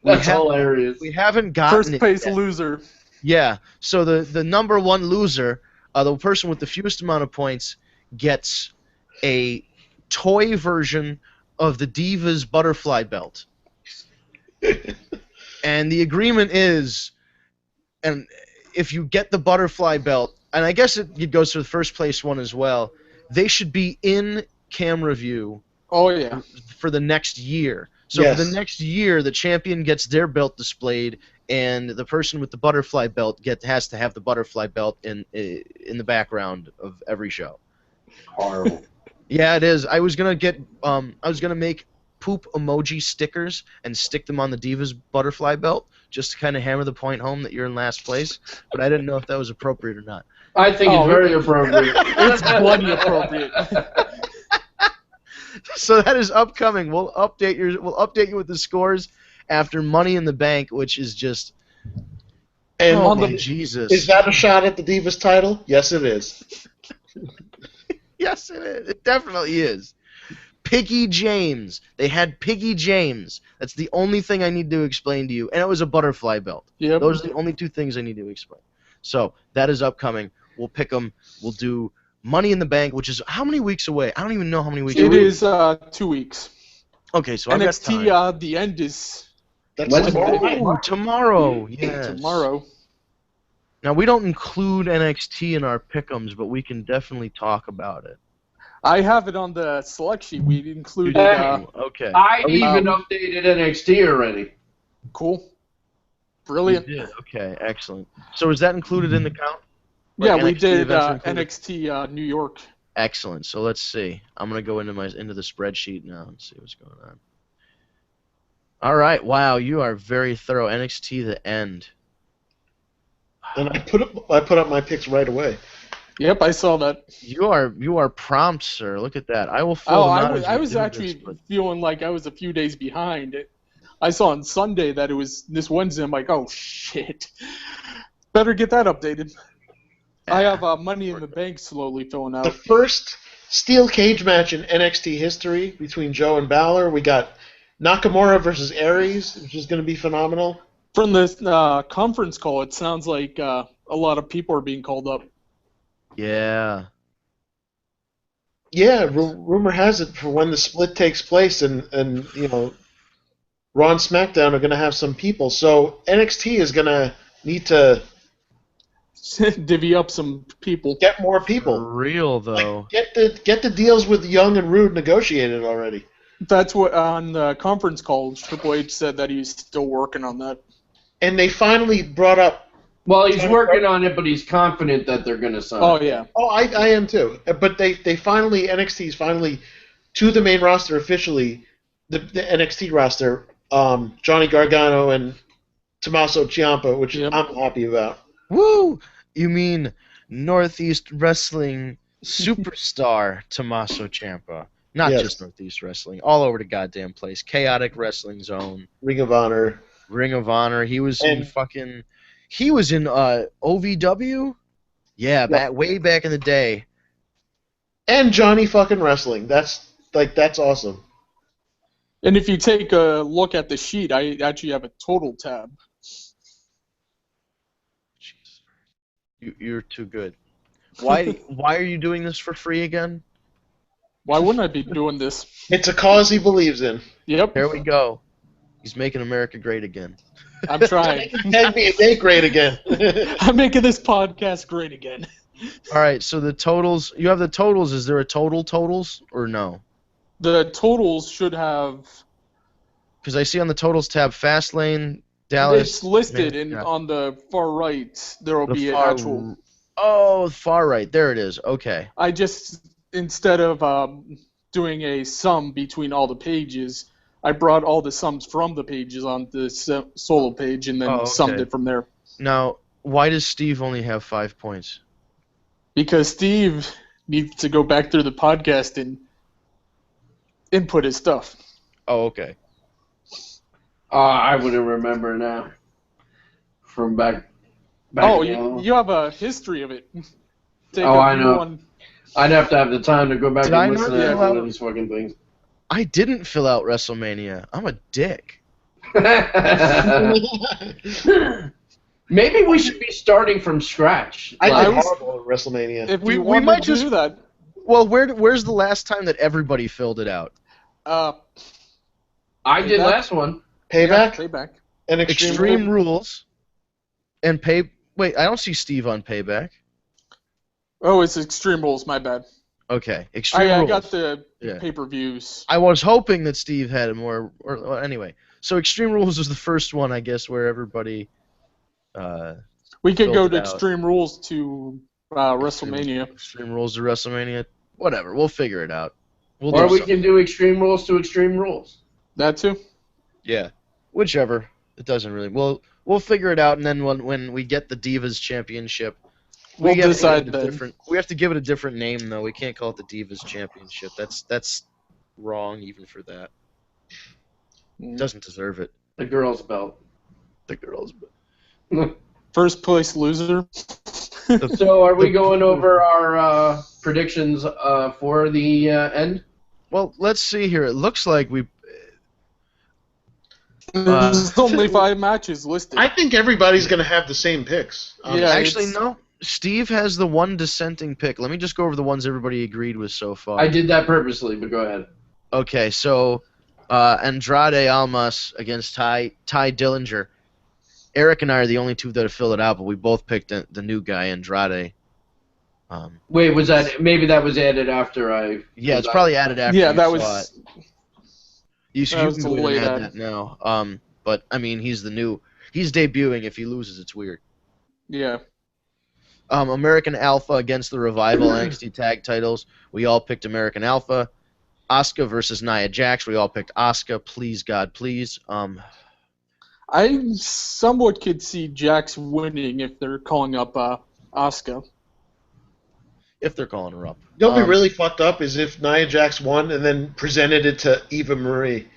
C: That's hilarious.
A: We haven't gotten
E: First place loser.
A: Yeah, so the number one loser, the person with the fewest amount of points, gets a toy version of the Divas butterfly belt. And the agreement is, and if you get the butterfly belt, and I guess it goes for the first place one as well, they should be in camera view.
E: Oh, yeah.
A: For the next year. So for the next year, the champion gets their belt displayed, and the person with the butterfly belt has to have the butterfly belt in the background of every show.
C: Horrible.
A: Yeah, it is. I was gonna make poop emoji stickers and stick them on the Divas butterfly belt just to kind of hammer the point home that you're in last place, but I didn't know if that was appropriate or not.
C: I think it's very appropriate.
E: It's bloody appropriate.
A: So that is upcoming. We'll update you with the scores after Money in the Bank, which is just.
D: And
A: oh my Jesus!
D: Is that a shot at the Divas title? Yes, it is.
A: Yes, it is. It definitely is. Piggy James. They had Piggy James. That's the only thing I need to explain to you. And it was a butterfly belt.
E: Yep.
A: Those are the only two things I need to explain. So that is upcoming. We'll pick them. We'll do Money in the Bank, which is how many weeks away? I don't even know how many weeks away.
E: It is 2 weeks.
A: Okay, so I've got time.
E: NXT, the end is...
D: That's tomorrow.
A: Tomorrow. Yes.
E: Tomorrow.
A: Now, we don't include NXT in our pick'ems, but we can definitely talk about it.
E: I have it on the select sheet. We included...
A: okay.
C: I even updated NXT already.
E: Cool. Brilliant.
A: You did. Okay, excellent. So is that included in the count?
E: Like yeah, we
A: NXT
E: did NXT New York.
A: Excellent. So let's see. I'm going to go into the spreadsheet now and see what's going on. All right. Wow, you are very thorough. NXT The End.
D: And I put up my picks right away.
E: Yep, I saw that.
A: You are prompt, sir. Look at that. I will fill them out.
E: I was actually feeling like I was a few days behind. I saw on Sunday that it was this Wednesday. I'm like, oh shit, better get that updated. I have Money in the Bank slowly filling out.
D: The first steel cage match in NXT history between Joe and Balor. We got Nakamura versus Aries, which is going to be phenomenal.
E: From this conference call, it sounds like a lot of people are being called up.
A: Yeah.
D: Yeah, rumor has it for when the split takes place and you know, Raw and SmackDown are going to have some people. So NXT is going to need to
E: divvy up some people.
D: Get more people.
A: For real though.
D: Like, get the deals with Young and Rude negotiated already.
E: That's what on the conference call Triple H said that he's still working on that.
D: And they finally brought up.
C: Well, he's working on it, but he's confident that they're going to sign.
E: Oh yeah.
D: Oh, I am too. But they finally NXT's finally to the main roster officially, the NXT roster. Johnny Gargano and Tommaso Ciampa, which I'm happy about.
A: Woo! You mean Northeast Wrestling superstar Tommaso Ciampa? Not just Northeast Wrestling, all over the goddamn place. Chaotic Wrestling Zone,
D: Ring of Honor.
A: He was in fucking. He was in OVW. Yeah, way back in the day.
D: And Johnny fucking Wrestling. That's awesome.
E: And if you take a look at the sheet, I actually have a total tab.
A: Jesus. You're too good. Why are you doing this for free again?
E: Why wouldn't I be doing this?
D: It's a cause he believes in.
E: Yep.
A: There we go. He's making America great again.
E: I'm trying.
D: NBA great again.
E: I'm making this podcast great again.
A: All right, so the totals. You have the totals. Is there a totals or no?
E: The totals should have.
A: Because I see on the totals tab, Fastlane, Dallas.
E: It's listed on the far right. There will be an actual.
A: Oh, far right. There it is. Okay.
E: I just, instead of doing a sum between all the pages, I brought all the sums from the pages on the solo page and then summed it from there.
A: Now, why does Steve only have 5 points?
E: Because Steve needs to go back through the podcast and input his stuff.
A: Oh, okay.
C: I wouldn't remember now. From back
E: you have a history of it.
C: I know. I'd have to have the time to go back and listen to one of these fucking things.
A: I didn't fill out WrestleMania. I'm a dick.
C: Maybe we should be starting from scratch.
D: I did horrible at WrestleMania.
E: If we might just do that.
A: Well, where's the last time that everybody filled it out?
C: I did last one.
D: Payback?
E: Yeah, Payback.
D: And
A: Extreme Rules. And Wait, I don't see Steve on Payback.
E: Oh, it's Extreme Rules, my bad.
A: Okay, Extreme Rules.
E: I got the pay-per-views.
A: I was hoping that Steve had more. Anyway, so Extreme Rules is the first one, I guess, where everybody.
E: We could go to Extreme Rules to WrestleMania.
A: Extreme Rules to WrestleMania. Whatever, we'll figure it out.
C: Or we can do Extreme Rules to Extreme Rules.
E: That too.
A: Yeah, whichever. It doesn't really. We'll We'll figure it out, and then when we get the Divas Championship,
E: We'll
A: have to
E: decide
A: give it a
E: then.
A: we have to give it a different name, though. We can't call it the Divas Championship. That's wrong even for that. It doesn't deserve it.
C: The girls' belt.
A: The girls' belt.
E: First place loser.
C: So are we going over our predictions for the end?
A: Well, let's see here. It looks like we...
E: There's only 5 matches listed.
D: I think everybody's going to have the same picks.
E: Yeah,
A: actually, no. Steve has the one dissenting pick. Let me just go over the ones everybody agreed with so far.
C: I did that purposely, but go ahead.
A: Okay, so Andrade Almas against Ty Dillinger. Eric and I are the only two that have filled it out, but we both picked the new guy, Andrade.
C: Wait, was that maybe that was added after I?
A: Yeah, it's probably added after.
E: Yeah,
A: you
E: that
A: saw
E: was.
A: it. You
E: That was
A: can go ahead and
E: delayed
A: add that now. But I mean, he's debuting. If he loses, it's weird.
E: Yeah.
A: American Alpha against the Revival NXT Tag Titles. We all picked American Alpha. Asuka versus Nia Jax. We all picked Asuka. Please, God, please.
E: I somewhat could see Jax winning if they're calling up Asuka.
A: If they're calling her up.
D: Don't be really fucked up is if Nia Jax won and then presented it to Eva Marie.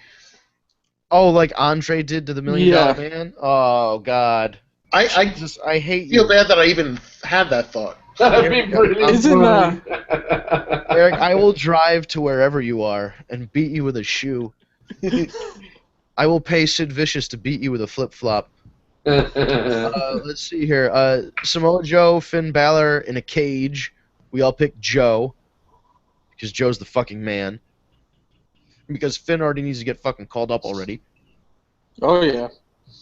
A: Oh, like Andre did to the $1 Million Man? Oh, God.
D: I
A: hate
D: feel
A: you.
D: bad that I even had that thought.
C: That'd be pretty
E: Isn't
C: funny.
A: Eric, I will drive to wherever you are and beat you with a shoe. I will pay Sid Vicious to beat you with a flip-flop. Let's see here. Samoa Joe, Finn Balor in a cage. We all picked Joe. Because Joe's the fucking man. Because Finn already needs to get fucking called up already.
E: Oh, yeah.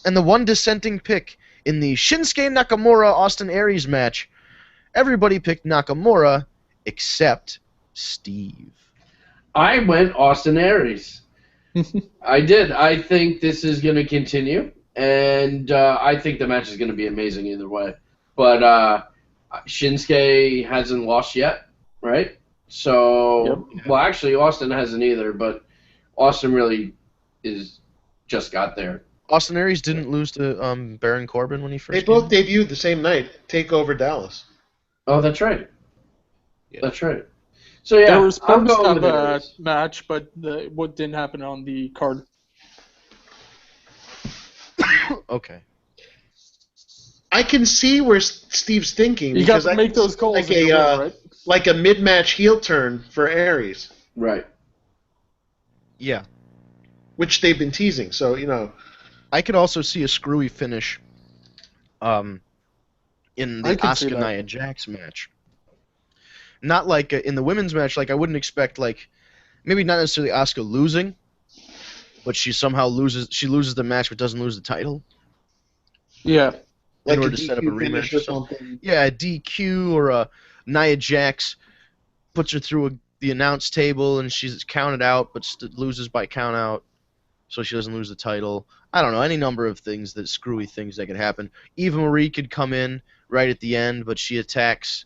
A: And the one dissenting pick in the Shinsuke Nakamura-Austin Aries match. Everybody picked Nakamura except Steve.
C: I went Austin Aries. I did. I think this is going to continue, and I think the match is going to be amazing either way. But Shinsuke hasn't lost yet, right? So, well, actually, Austin hasn't either, but Austin really just got there.
A: Austin Aries didn't lose to Baron Corbin when he first
D: They both debuted the same night. TakeOver Dallas.
C: Oh, that's right. Yeah. That's right. So yeah,
E: there was supposed to
C: I'm
E: have
C: going
E: a
C: with
E: match, but what didn't happen on the card.
A: Okay.
D: I can see where Steve's thinking.
E: You got to make those calls.
D: Like like a mid-match heel turn for Aries.
C: Right.
A: Yeah.
D: Which they've been teasing. So
A: I could also see a screwy finish. In the Asuka Nia Jax match. Not like in the women's match, like I wouldn't expect maybe not necessarily Asuka losing, but she somehow loses the match but doesn't lose the title.
E: Yeah.
A: In order to set up a rematch or something. Yeah, a DQ or a Nia Jax puts her through the announce table and she's counted out but loses by count out so she doesn't lose the title. I don't know, any number of things, screwy things that could happen. Eva Marie could come in right at the end, but she attacks.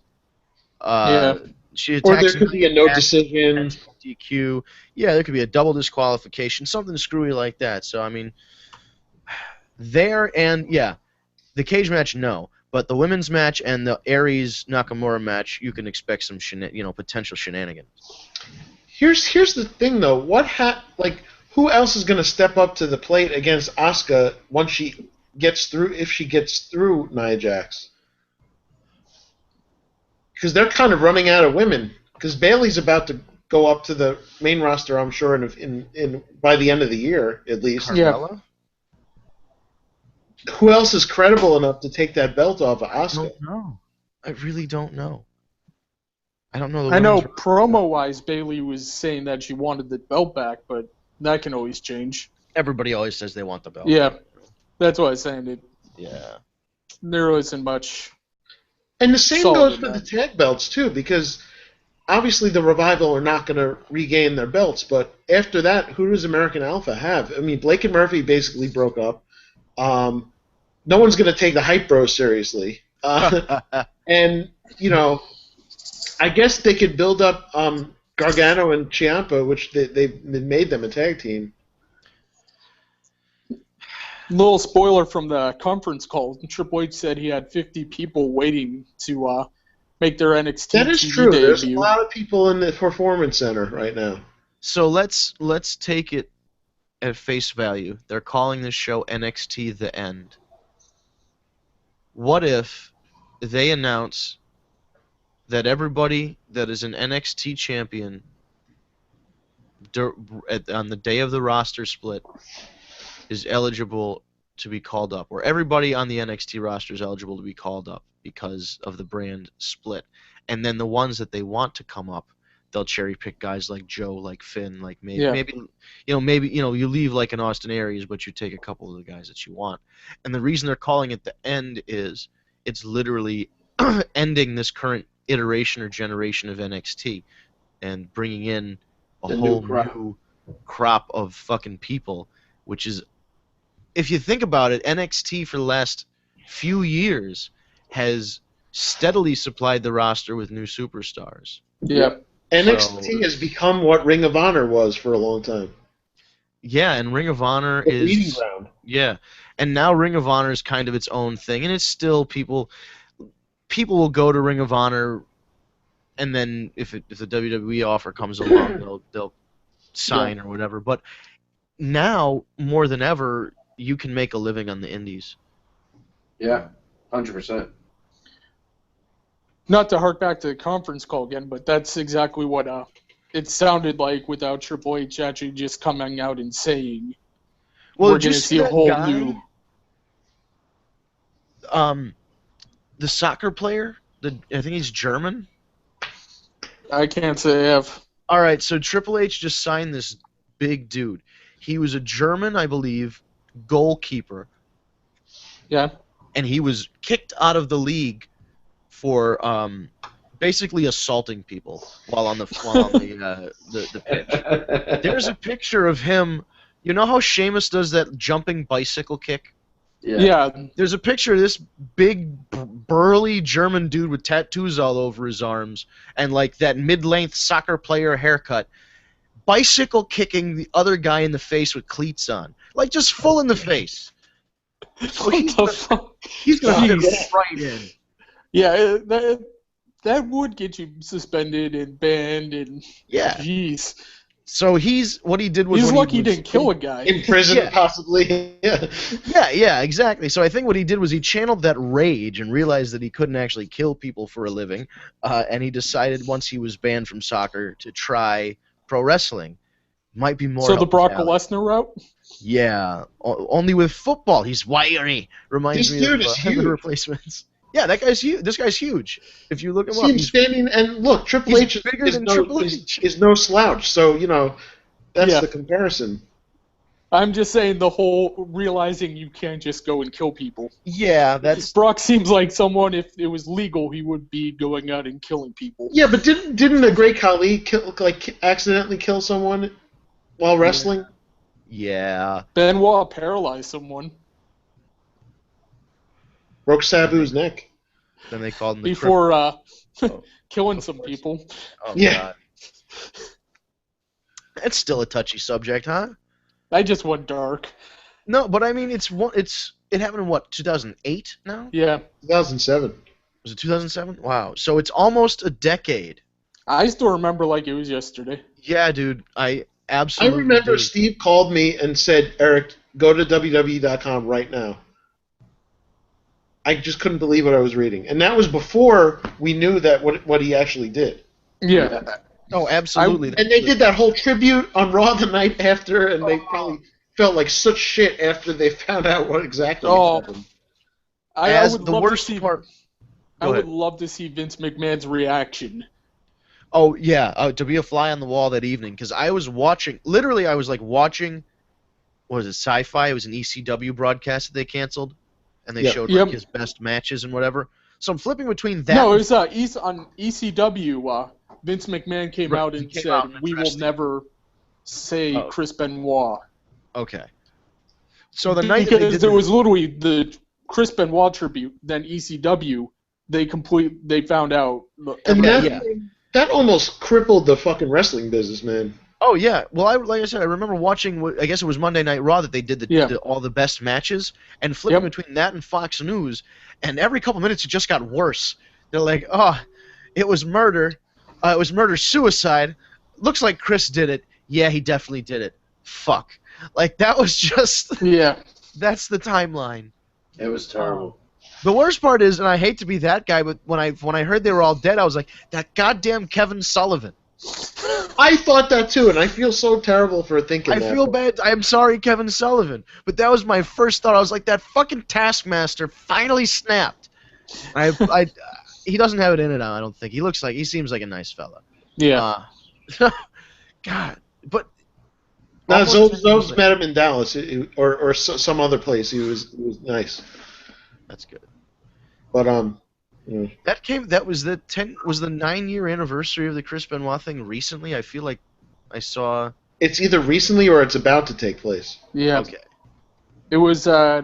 A: She attacks.
D: Or there could be a no decision.
A: DQ. Yeah, there could be a double disqualification, something screwy like that. So I mean, the cage match, no, but the women's match and the Aries Nakamura match, you can expect some potential shenanigans.
D: Here's the thing though, who else is going to step up to the plate against Asuka once she gets through, if she gets through Nia Jax? Because they're kind of running out of women. Because Bayley's about to go up to the main roster, I'm sure, in by the end of the year, at least.
A: Carmella?
D: Yeah. Who else is credible enough to take that belt off of Asuka?
A: I don't know. I really don't know. I don't know.
E: I know promo-wise, Bayley was saying that she wanted the belt back, but that can always change.
A: Everybody always says they want the belt.
E: Yeah, that's what I was saying.
A: Yeah.
E: There isn't much.
D: And the same goes for the tag belts, too, because obviously the Revival are not going to regain their belts, but after that, who does American Alpha have? I mean, Blake and Murphy basically broke up. No one's going to take the Hype Bros seriously. And, I guess they could build up Gargano and Ciampa, which they made them a tag team.
E: Little spoiler from the conference call. Triple H said he had 50 people waiting to make their NXT
D: That is
E: TV
D: true.
E: debut.
D: There's a lot of people in the Performance Center right now.
A: So let's take it at face value. They're calling this show NXT The End. What if they announce that everybody that is an NXT champion on the day of the roster split is eligible to be called up, or everybody on the NXT roster is eligible to be called up because of the brand split, and then the ones that they want to come up, they'll cherry pick guys like Joe, like Finn, like maybe you leave like an Austin Aries, but you take a couple of the guys that you want. And the reason they're calling it The End is it's literally ending this current iteration or generation of NXT and bringing in a whole new crop of fucking people, which is, if you think about it, NXT for the last few years has steadily supplied the roster with new superstars.
E: Yeah.
D: NXT has become what Ring of Honor was for a long time.
A: Yeah, and Ring of Honor
D: the
A: is
D: leading ground.
A: Yeah, and now Ring of Honor is kind of its own thing, and it's still people will go to Ring of Honor, and then if the WWE offer comes along, they'll sign or whatever. But now more than ever, you can make a living on the indies.
C: Yeah, 100%.
E: Not to hark back to the conference call again, but that's exactly what it sounded like without Triple H actually just coming out and saying,
A: well,
E: we're going to see a whole new...
A: The soccer player, I think he's German.
E: I can't say I have.
A: All right, so Triple H just signed this big dude. He was a German, I believe, goalkeeper.
E: Yeah.
A: And he was kicked out of the league for basically assaulting people while on the pitch. There's a picture of him. You know how Sheamus does that jumping bicycle kick?
E: Yeah.
A: There's a picture of this big, burly German dude with tattoos all over his arms and like that mid-length soccer player haircut, bicycle kicking the other guy in the face with cleats on, like just full in the face. So he's gonna get right in.
E: Yeah, that would get you suspended and banned and jeez.
A: So he's
E: lucky he didn't kill a guy.
D: In prison, possibly.
A: Yeah, exactly. So I think what he did was he channeled that rage and realized that he couldn't actually kill people for a living, and he decided once he was banned from soccer to try pro wrestling. Might be more.
E: So the Brock Lesnar route?
A: Yeah, only with football. He's wiry. Reminds me of the Replacements. Yeah, that guy's huge. This guy's huge. If you look him up,
D: he's standing and look. Triple H is no slouch. So that's the comparison.
E: I'm just saying the whole realizing you can't just go and kill people.
A: Yeah, that's
E: Brock seems like someone, if it was legal, he would be going out and killing people.
D: Yeah, but didn't the Great Khali accidentally kill someone while wrestling?
A: Yeah.
E: Benoit paralyzed someone.
D: Broke Sabu's neck.
A: Then they called him
E: before killing some people.
A: Oh, yeah. God. It's still a touchy subject, huh?
E: I just went dark.
A: No, but I mean, it happened in what, 2008 now?
E: Yeah.
D: 2007.
A: Was it 2007? Wow. So it's almost a decade.
E: I still remember like it was yesterday.
A: Yeah, dude. I absolutely
D: remember
A: do.
D: Steve called me and said, Eric, go to WWE.com right now. I just couldn't believe what I was reading. And that was before we knew that what he actually did.
E: Yeah.
A: Oh, absolutely.
D: And they did that whole tribute on Raw the night after, and they probably felt like such shit after they found out what exactly happened.
E: I would love to see Vince McMahon's reaction.
A: Oh, yeah, to be a fly on the wall that evening, because I was watching, literally I was like watching, what was it, Sci-Fi? It was an ECW broadcast that they canceled, and they showed like his best matches and whatever. So I'm flipping between that.
E: No, it was on ECW. Vince McMahon came out and said, "We will never say Chris Benoit."
A: Okay. So the night
E: because there was literally the Chris Benoit tribute, then ECW, they found out.
D: And that almost crippled the fucking wrestling business, man.
A: Oh yeah, well, like I said, I remember watching. I guess it was Monday Night Raw that they did all the best matches, and flipping between that and Fox News, and every couple minutes it just got worse. They're like, oh, it was murder, suicide. Looks like Chris did it. Yeah, he definitely did it. Fuck, like that was just That's the timeline.
C: It was terrible.
A: The worst part is, and I hate to be that guy, but when I heard they were all dead, I was like, that goddamn Kevin Sullivan.
D: I thought that too, and I feel so terrible for thinking that.
A: I feel bad. I'm sorry, Kevin Sullivan, but that was my first thought. I was like, that fucking Taskmaster finally snapped. He doesn't have it in it now, I don't think. He seems like a nice fella.
E: Yeah.
A: God, but.
D: No, Zoe's met him in Dallas, or some other place. He was nice.
A: That's good.
D: But
A: Yeah. Was the 9-year anniversary of the Chris Benoit thing recently? I feel like I saw.
D: It's either recently or it's about to take place.
E: Yeah.
A: Okay.
E: It was at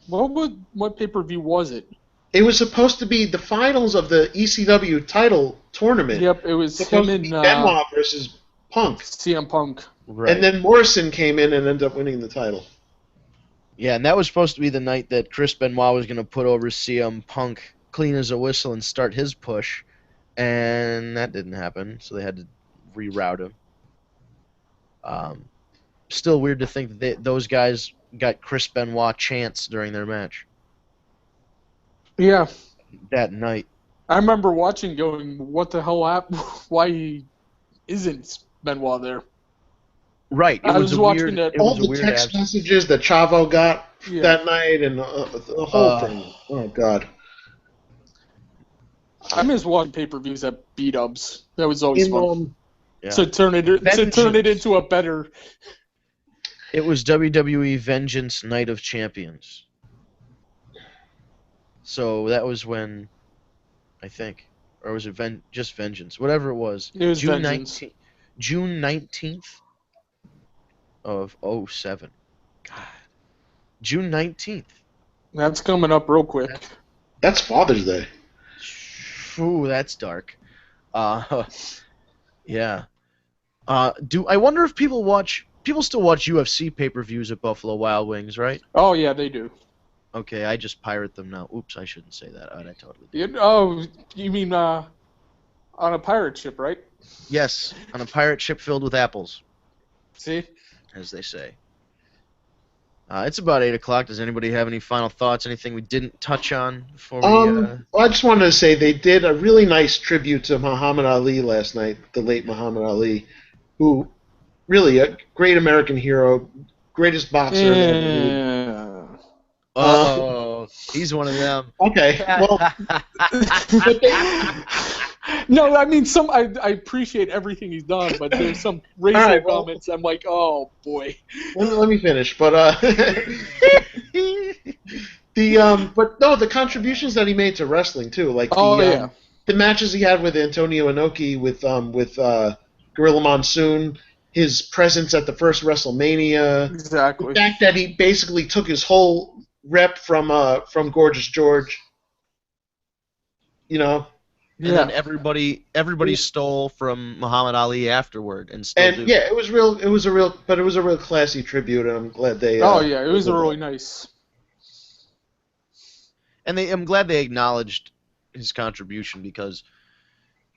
E: what pay-per-view was it?
D: It was supposed to be the finals of the ECW title tournament.
E: Yep, it was
D: supposed
E: him
D: to be
E: and
D: Benoit versus Punk.
E: CM Punk.
A: Right.
D: And then Morrison came in and ended up winning the title.
A: Yeah, and that was supposed to be the night that Chris Benoit was going to put over CM Punk clean as a whistle and start his push, and that didn't happen, so they had to reroute him. Still weird to think that those guys got Chris Benoit chants during their match.
E: Yeah.
A: That night.
E: I remember watching going, what the hell happened? Why isn't Benoit there?
A: Right.
E: I was watching that.
D: All the text messages that Chavo got that night and the whole thing. Oh, God.
E: I miss watching pay-per-views at B-dubs. That was always fun.
A: Yeah.
E: To turn it into a better.
A: It was WWE Vengeance Night of Champions. So that was when, I think, or was it just Vengeance? Whatever it was.
E: It was Vengeance.
A: June 19th of 07. God. June 19th.
E: That's coming up real quick.
D: That's Father's Day.
A: Ooh, that's dark. Yeah. I wonder if people still watch UFC pay-per-views at Buffalo Wild Wings, right?
E: Oh yeah, they do.
A: Okay, I just pirate them now. Oops, I shouldn't say that. I totally did.
E: You mean on a pirate ship, right?
A: Yes, on a pirate ship filled with apples.
E: See?
A: As they say. It's about 8 o'clock. Does anybody have any final thoughts? Anything we didn't touch on before we...
D: Well, I just wanted to say they did a really nice tribute to Muhammad Ali last night, the late Muhammad Ali, who really a great American hero, greatest boxer.
E: Yeah.
A: Oh, he's one of them.
D: Okay, well...
E: No, I mean I appreciate everything he's done, but there's some racial comments. I'm like, oh boy.
D: Let me finish, but the contributions that he made to wrestling too, like the matches he had with Antonio Inoki, with Gorilla Monsoon, his presence at the first WrestleMania,
E: exactly.
D: The fact that he basically took his whole rep from Gorgeous George, you know.
A: And then everybody stole from Muhammad Ali afterward, and still do.
D: Yeah, it was a real classy tribute, and I'm glad they.
E: It was really nice.
A: And I'm glad they acknowledged his contribution, because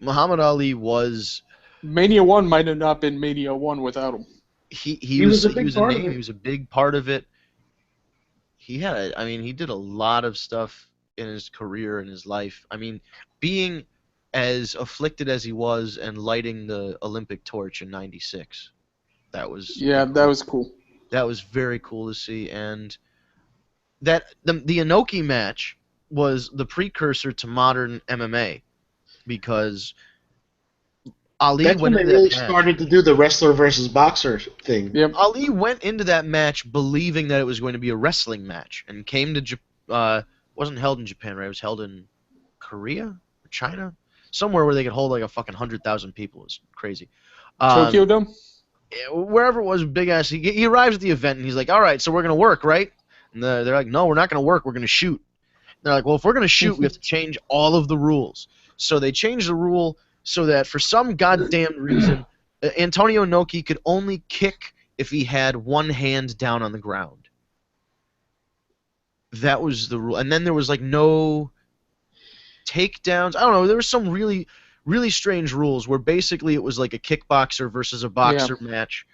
A: Muhammad Ali was.
E: Mania 1 might have not been Mania 1 without him.
A: He was a name. He was a big part of it. He did a lot of stuff in his career and his life. I mean, being as afflicted as he was and lighting the Olympic torch in '96, that was
E: that was cool.
A: That was very cool to see, and that the Inoki match was the precursor to modern MMA, because Ali
D: That's when they really started to do the wrestler versus boxer thing.
E: Yep.
A: Ali went into that match believing that it was going to be a wrestling match, and came to wasn't held in Japan, right? It was held in Korea or China, somewhere where they could hold like a fucking 100,000 people. It was crazy.
E: Tokyo Dome?
A: Wherever it was, big ass. He arrives at the event and he's like, "All right, so we're gonna work, right?" And they're like, "No, we're not gonna work. We're gonna shoot." And they're like, "Well, if we're gonna shoot, we have to change all of the rules." So they changed the rule so that for some goddamn reason, Antonio Inoki could only kick if he had one hand down on the ground. That was the rule. And then there was like no takedowns. I don't know. There were some really, really strange rules where basically it was like a kickboxer versus a boxer match.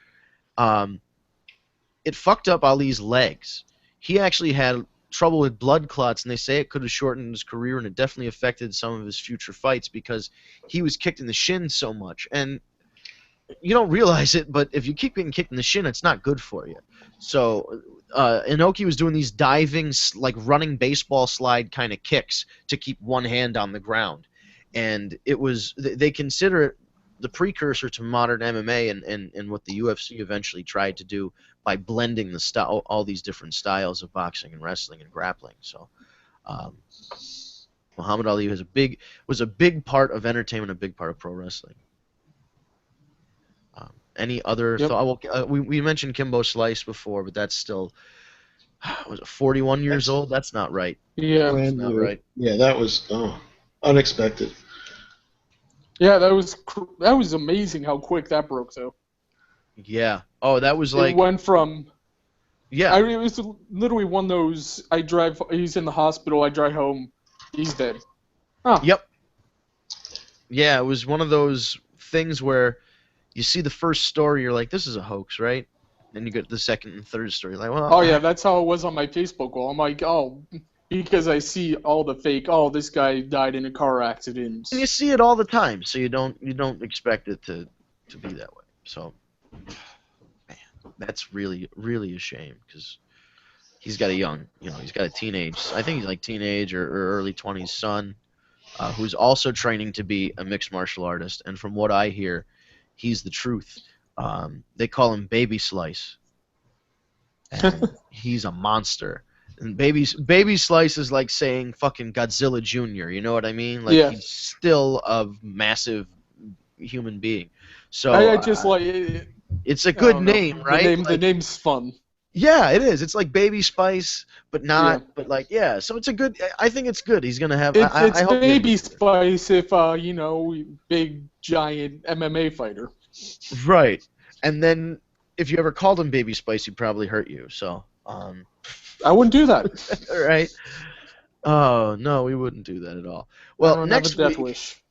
A: It fucked up Ali's legs. He actually had trouble with blood clots, and they say it could have shortened his career, and it definitely affected some of his future fights because he was kicked in the shin so much. And you don't realize it, but if you keep getting kicked in the shin, it's not good for you. So Inoki was doing these diving, like running baseball slide kind of kicks to keep one hand on the ground. And it was they consider it the precursor to modern MMA and what the UFC eventually tried to do by blending the style, all these different styles of boxing and wrestling and grappling. So Muhammad Ali was a big part of entertainment, a big part of pro wrestling. Any other thought? Well, we mentioned Kimbo Slice before, but that's still was it 41 years old? That's not right.
E: Yeah,
A: that's not right.
D: Yeah, that was unexpected.
E: Yeah, that was amazing how quick that broke though.
A: Yeah. Oh, that was like
E: it went from.
A: Yeah.
E: It was literally one of those. He's in the hospital. I drive home. He's dead. Oh.
A: Yep. Yeah, it was one of those things where you see the first story, you're like, this is a hoax, right? Then you get the second and third story, like, well.
E: Oh yeah, that's how it was on my Facebook wall. I'm like, oh, because I see all the fake. Oh, this guy died in a car accident.
A: And you see it all the time, so you don't expect it to be that way. So, man, that's really really a shame because he's got he's got a teenage. I think he's like teenage or early 20s son, who's also training to be a mixed martial artist. And from what I hear, he's the truth. They call him Baby Slice, and he's a monster. And Baby Slice is like saying fucking Godzilla Jr. You know what I mean? Like he's still a massive human being. So
E: I just like
A: it's a good name, right?
E: The name's fun.
A: Yeah, it is. It's like Baby Spice, but not. Yeah. But like, yeah. So it's a good. I think it's good. He's gonna have.
E: It's Baby Spice if big giant MMA fighter.
A: Right, and then if you ever called him Baby Spice, he'd probably hurt you. So.
E: I wouldn't do that.
A: Right. Oh no, we wouldn't do that at all. Well, next
E: have a death wish.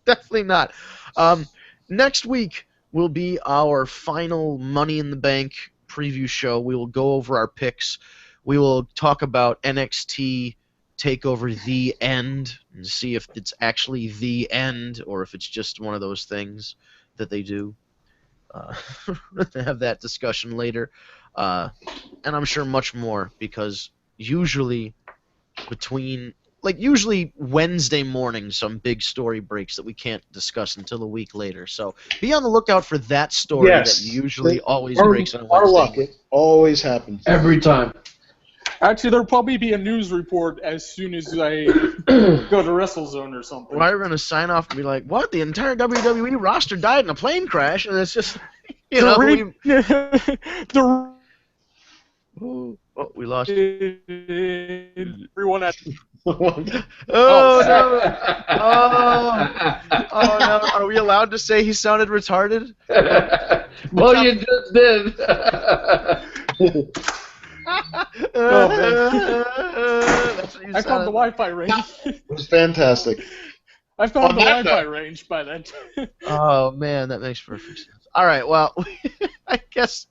A: Definitely not. Next week will be our final Money in the Bank preview show. We will go over our picks. We will talk about NXT TakeOver The End and see if it's actually the end or if it's just one of those things that they do. Have that discussion later. And I'm sure much more because usually Wednesday morning some big story breaks that we can't discuss until a week later. So be on the lookout for that story that usually always breaks on Wednesday.
D: Luck, it always happens.
C: Every time.
E: Actually, there'll probably be a news report as soon as I go to WrestleZone or something.
A: Well, we're going to sign off and be like, what? The entire WWE roster died in a plane crash? And it's just, Oh, we lost.
E: Everyone at.
A: No! Oh no! Are we allowed to say he sounded retarded?
C: Well, you just did.
E: I found the Wi-Fi range.
D: It was fantastic.
E: I found the Wi-Fi range by then.
A: Oh man, that makes perfect sense. All right, well, I guess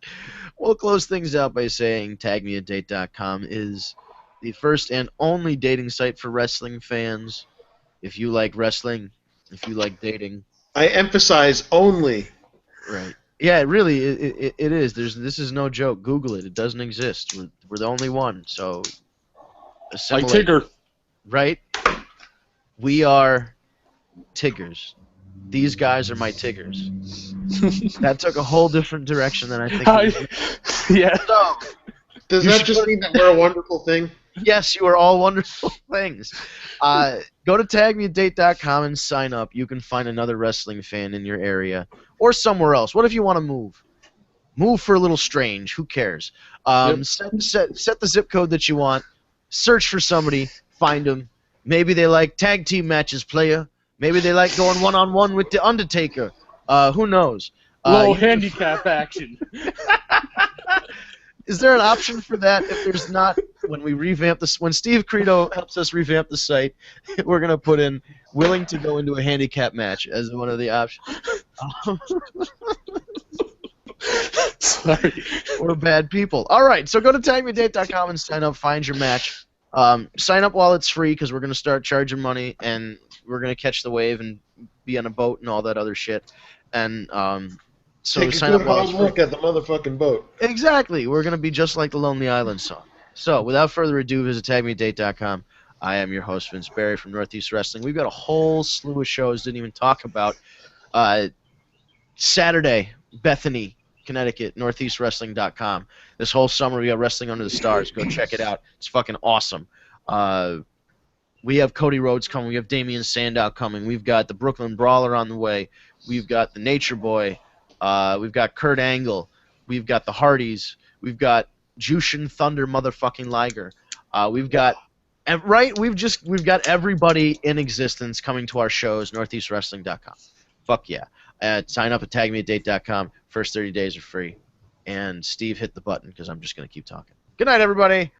A: we'll close things out by saying tagmeadate.com is the first and only dating site for wrestling fans. If you like wrestling, if you like dating.
D: I emphasize only.
A: Right. Yeah, it really it is. This is no joke. Google it. It doesn't exist. We're the only one. So assimilate.
E: Like Tigger.
A: Right? We are Tiggers. These guys are my Tiggers. That took a whole different direction than I think.
E: Yeah.
A: So,
D: does that just mean that we're a wonderful thing?
A: Yes, you are all wonderful things. Go to tagmeadate.com and sign up. You can find another wrestling fan in your area or somewhere else. What if you want to move? Move for a little strange. Who cares? Set the zip code that you want. Search for somebody. Find them. Maybe they like tag team matches, player. Maybe they like going one-on-one with The Undertaker. Who knows?
E: Little handicap action.
A: Is there an option for that? If there's not, when we revamp this, when Steve Credo helps us revamp the site, we're gonna put in willing to go into a handicap match as one of the options.
E: Sorry.
A: We're bad people. All right, so go to tagmedate.com and sign up. Find your match. Sign up while it's free because we're gonna start charging money and we're gonna catch the wave and be on a boat and all that other shit. And so
D: take
A: sign
D: a
A: up
D: good
A: while
D: hard
A: it's free.
D: look at the motherfucking boat.
A: Exactly. We're going to be just like the Lonely Island song. So, without further ado, visit tagmedate.com. I am your host, Vince Barry from Northeast Wrestling. We've got a whole slew of shows didn't even talk about. Saturday, Bethany, Connecticut, northeastwrestling.com. This whole summer, we got Wrestling Under the Stars. Go check it out. It's fucking awesome. We have Cody Rhodes coming. We have Damian Sandow coming. We've got the Brooklyn Brawler on the way. We've got the Nature Boy. We've got Kurt Angle. We've got the Hardys. We've got Jushin Thunder motherfucking Liger. We've got we've got everybody in existence coming to our shows. Northeastwrestling.com. Fuck yeah. Sign up at tagmeatdate.com. First 30 days are free. And Steve, hit the button because I'm just gonna keep talking. Good night, everybody.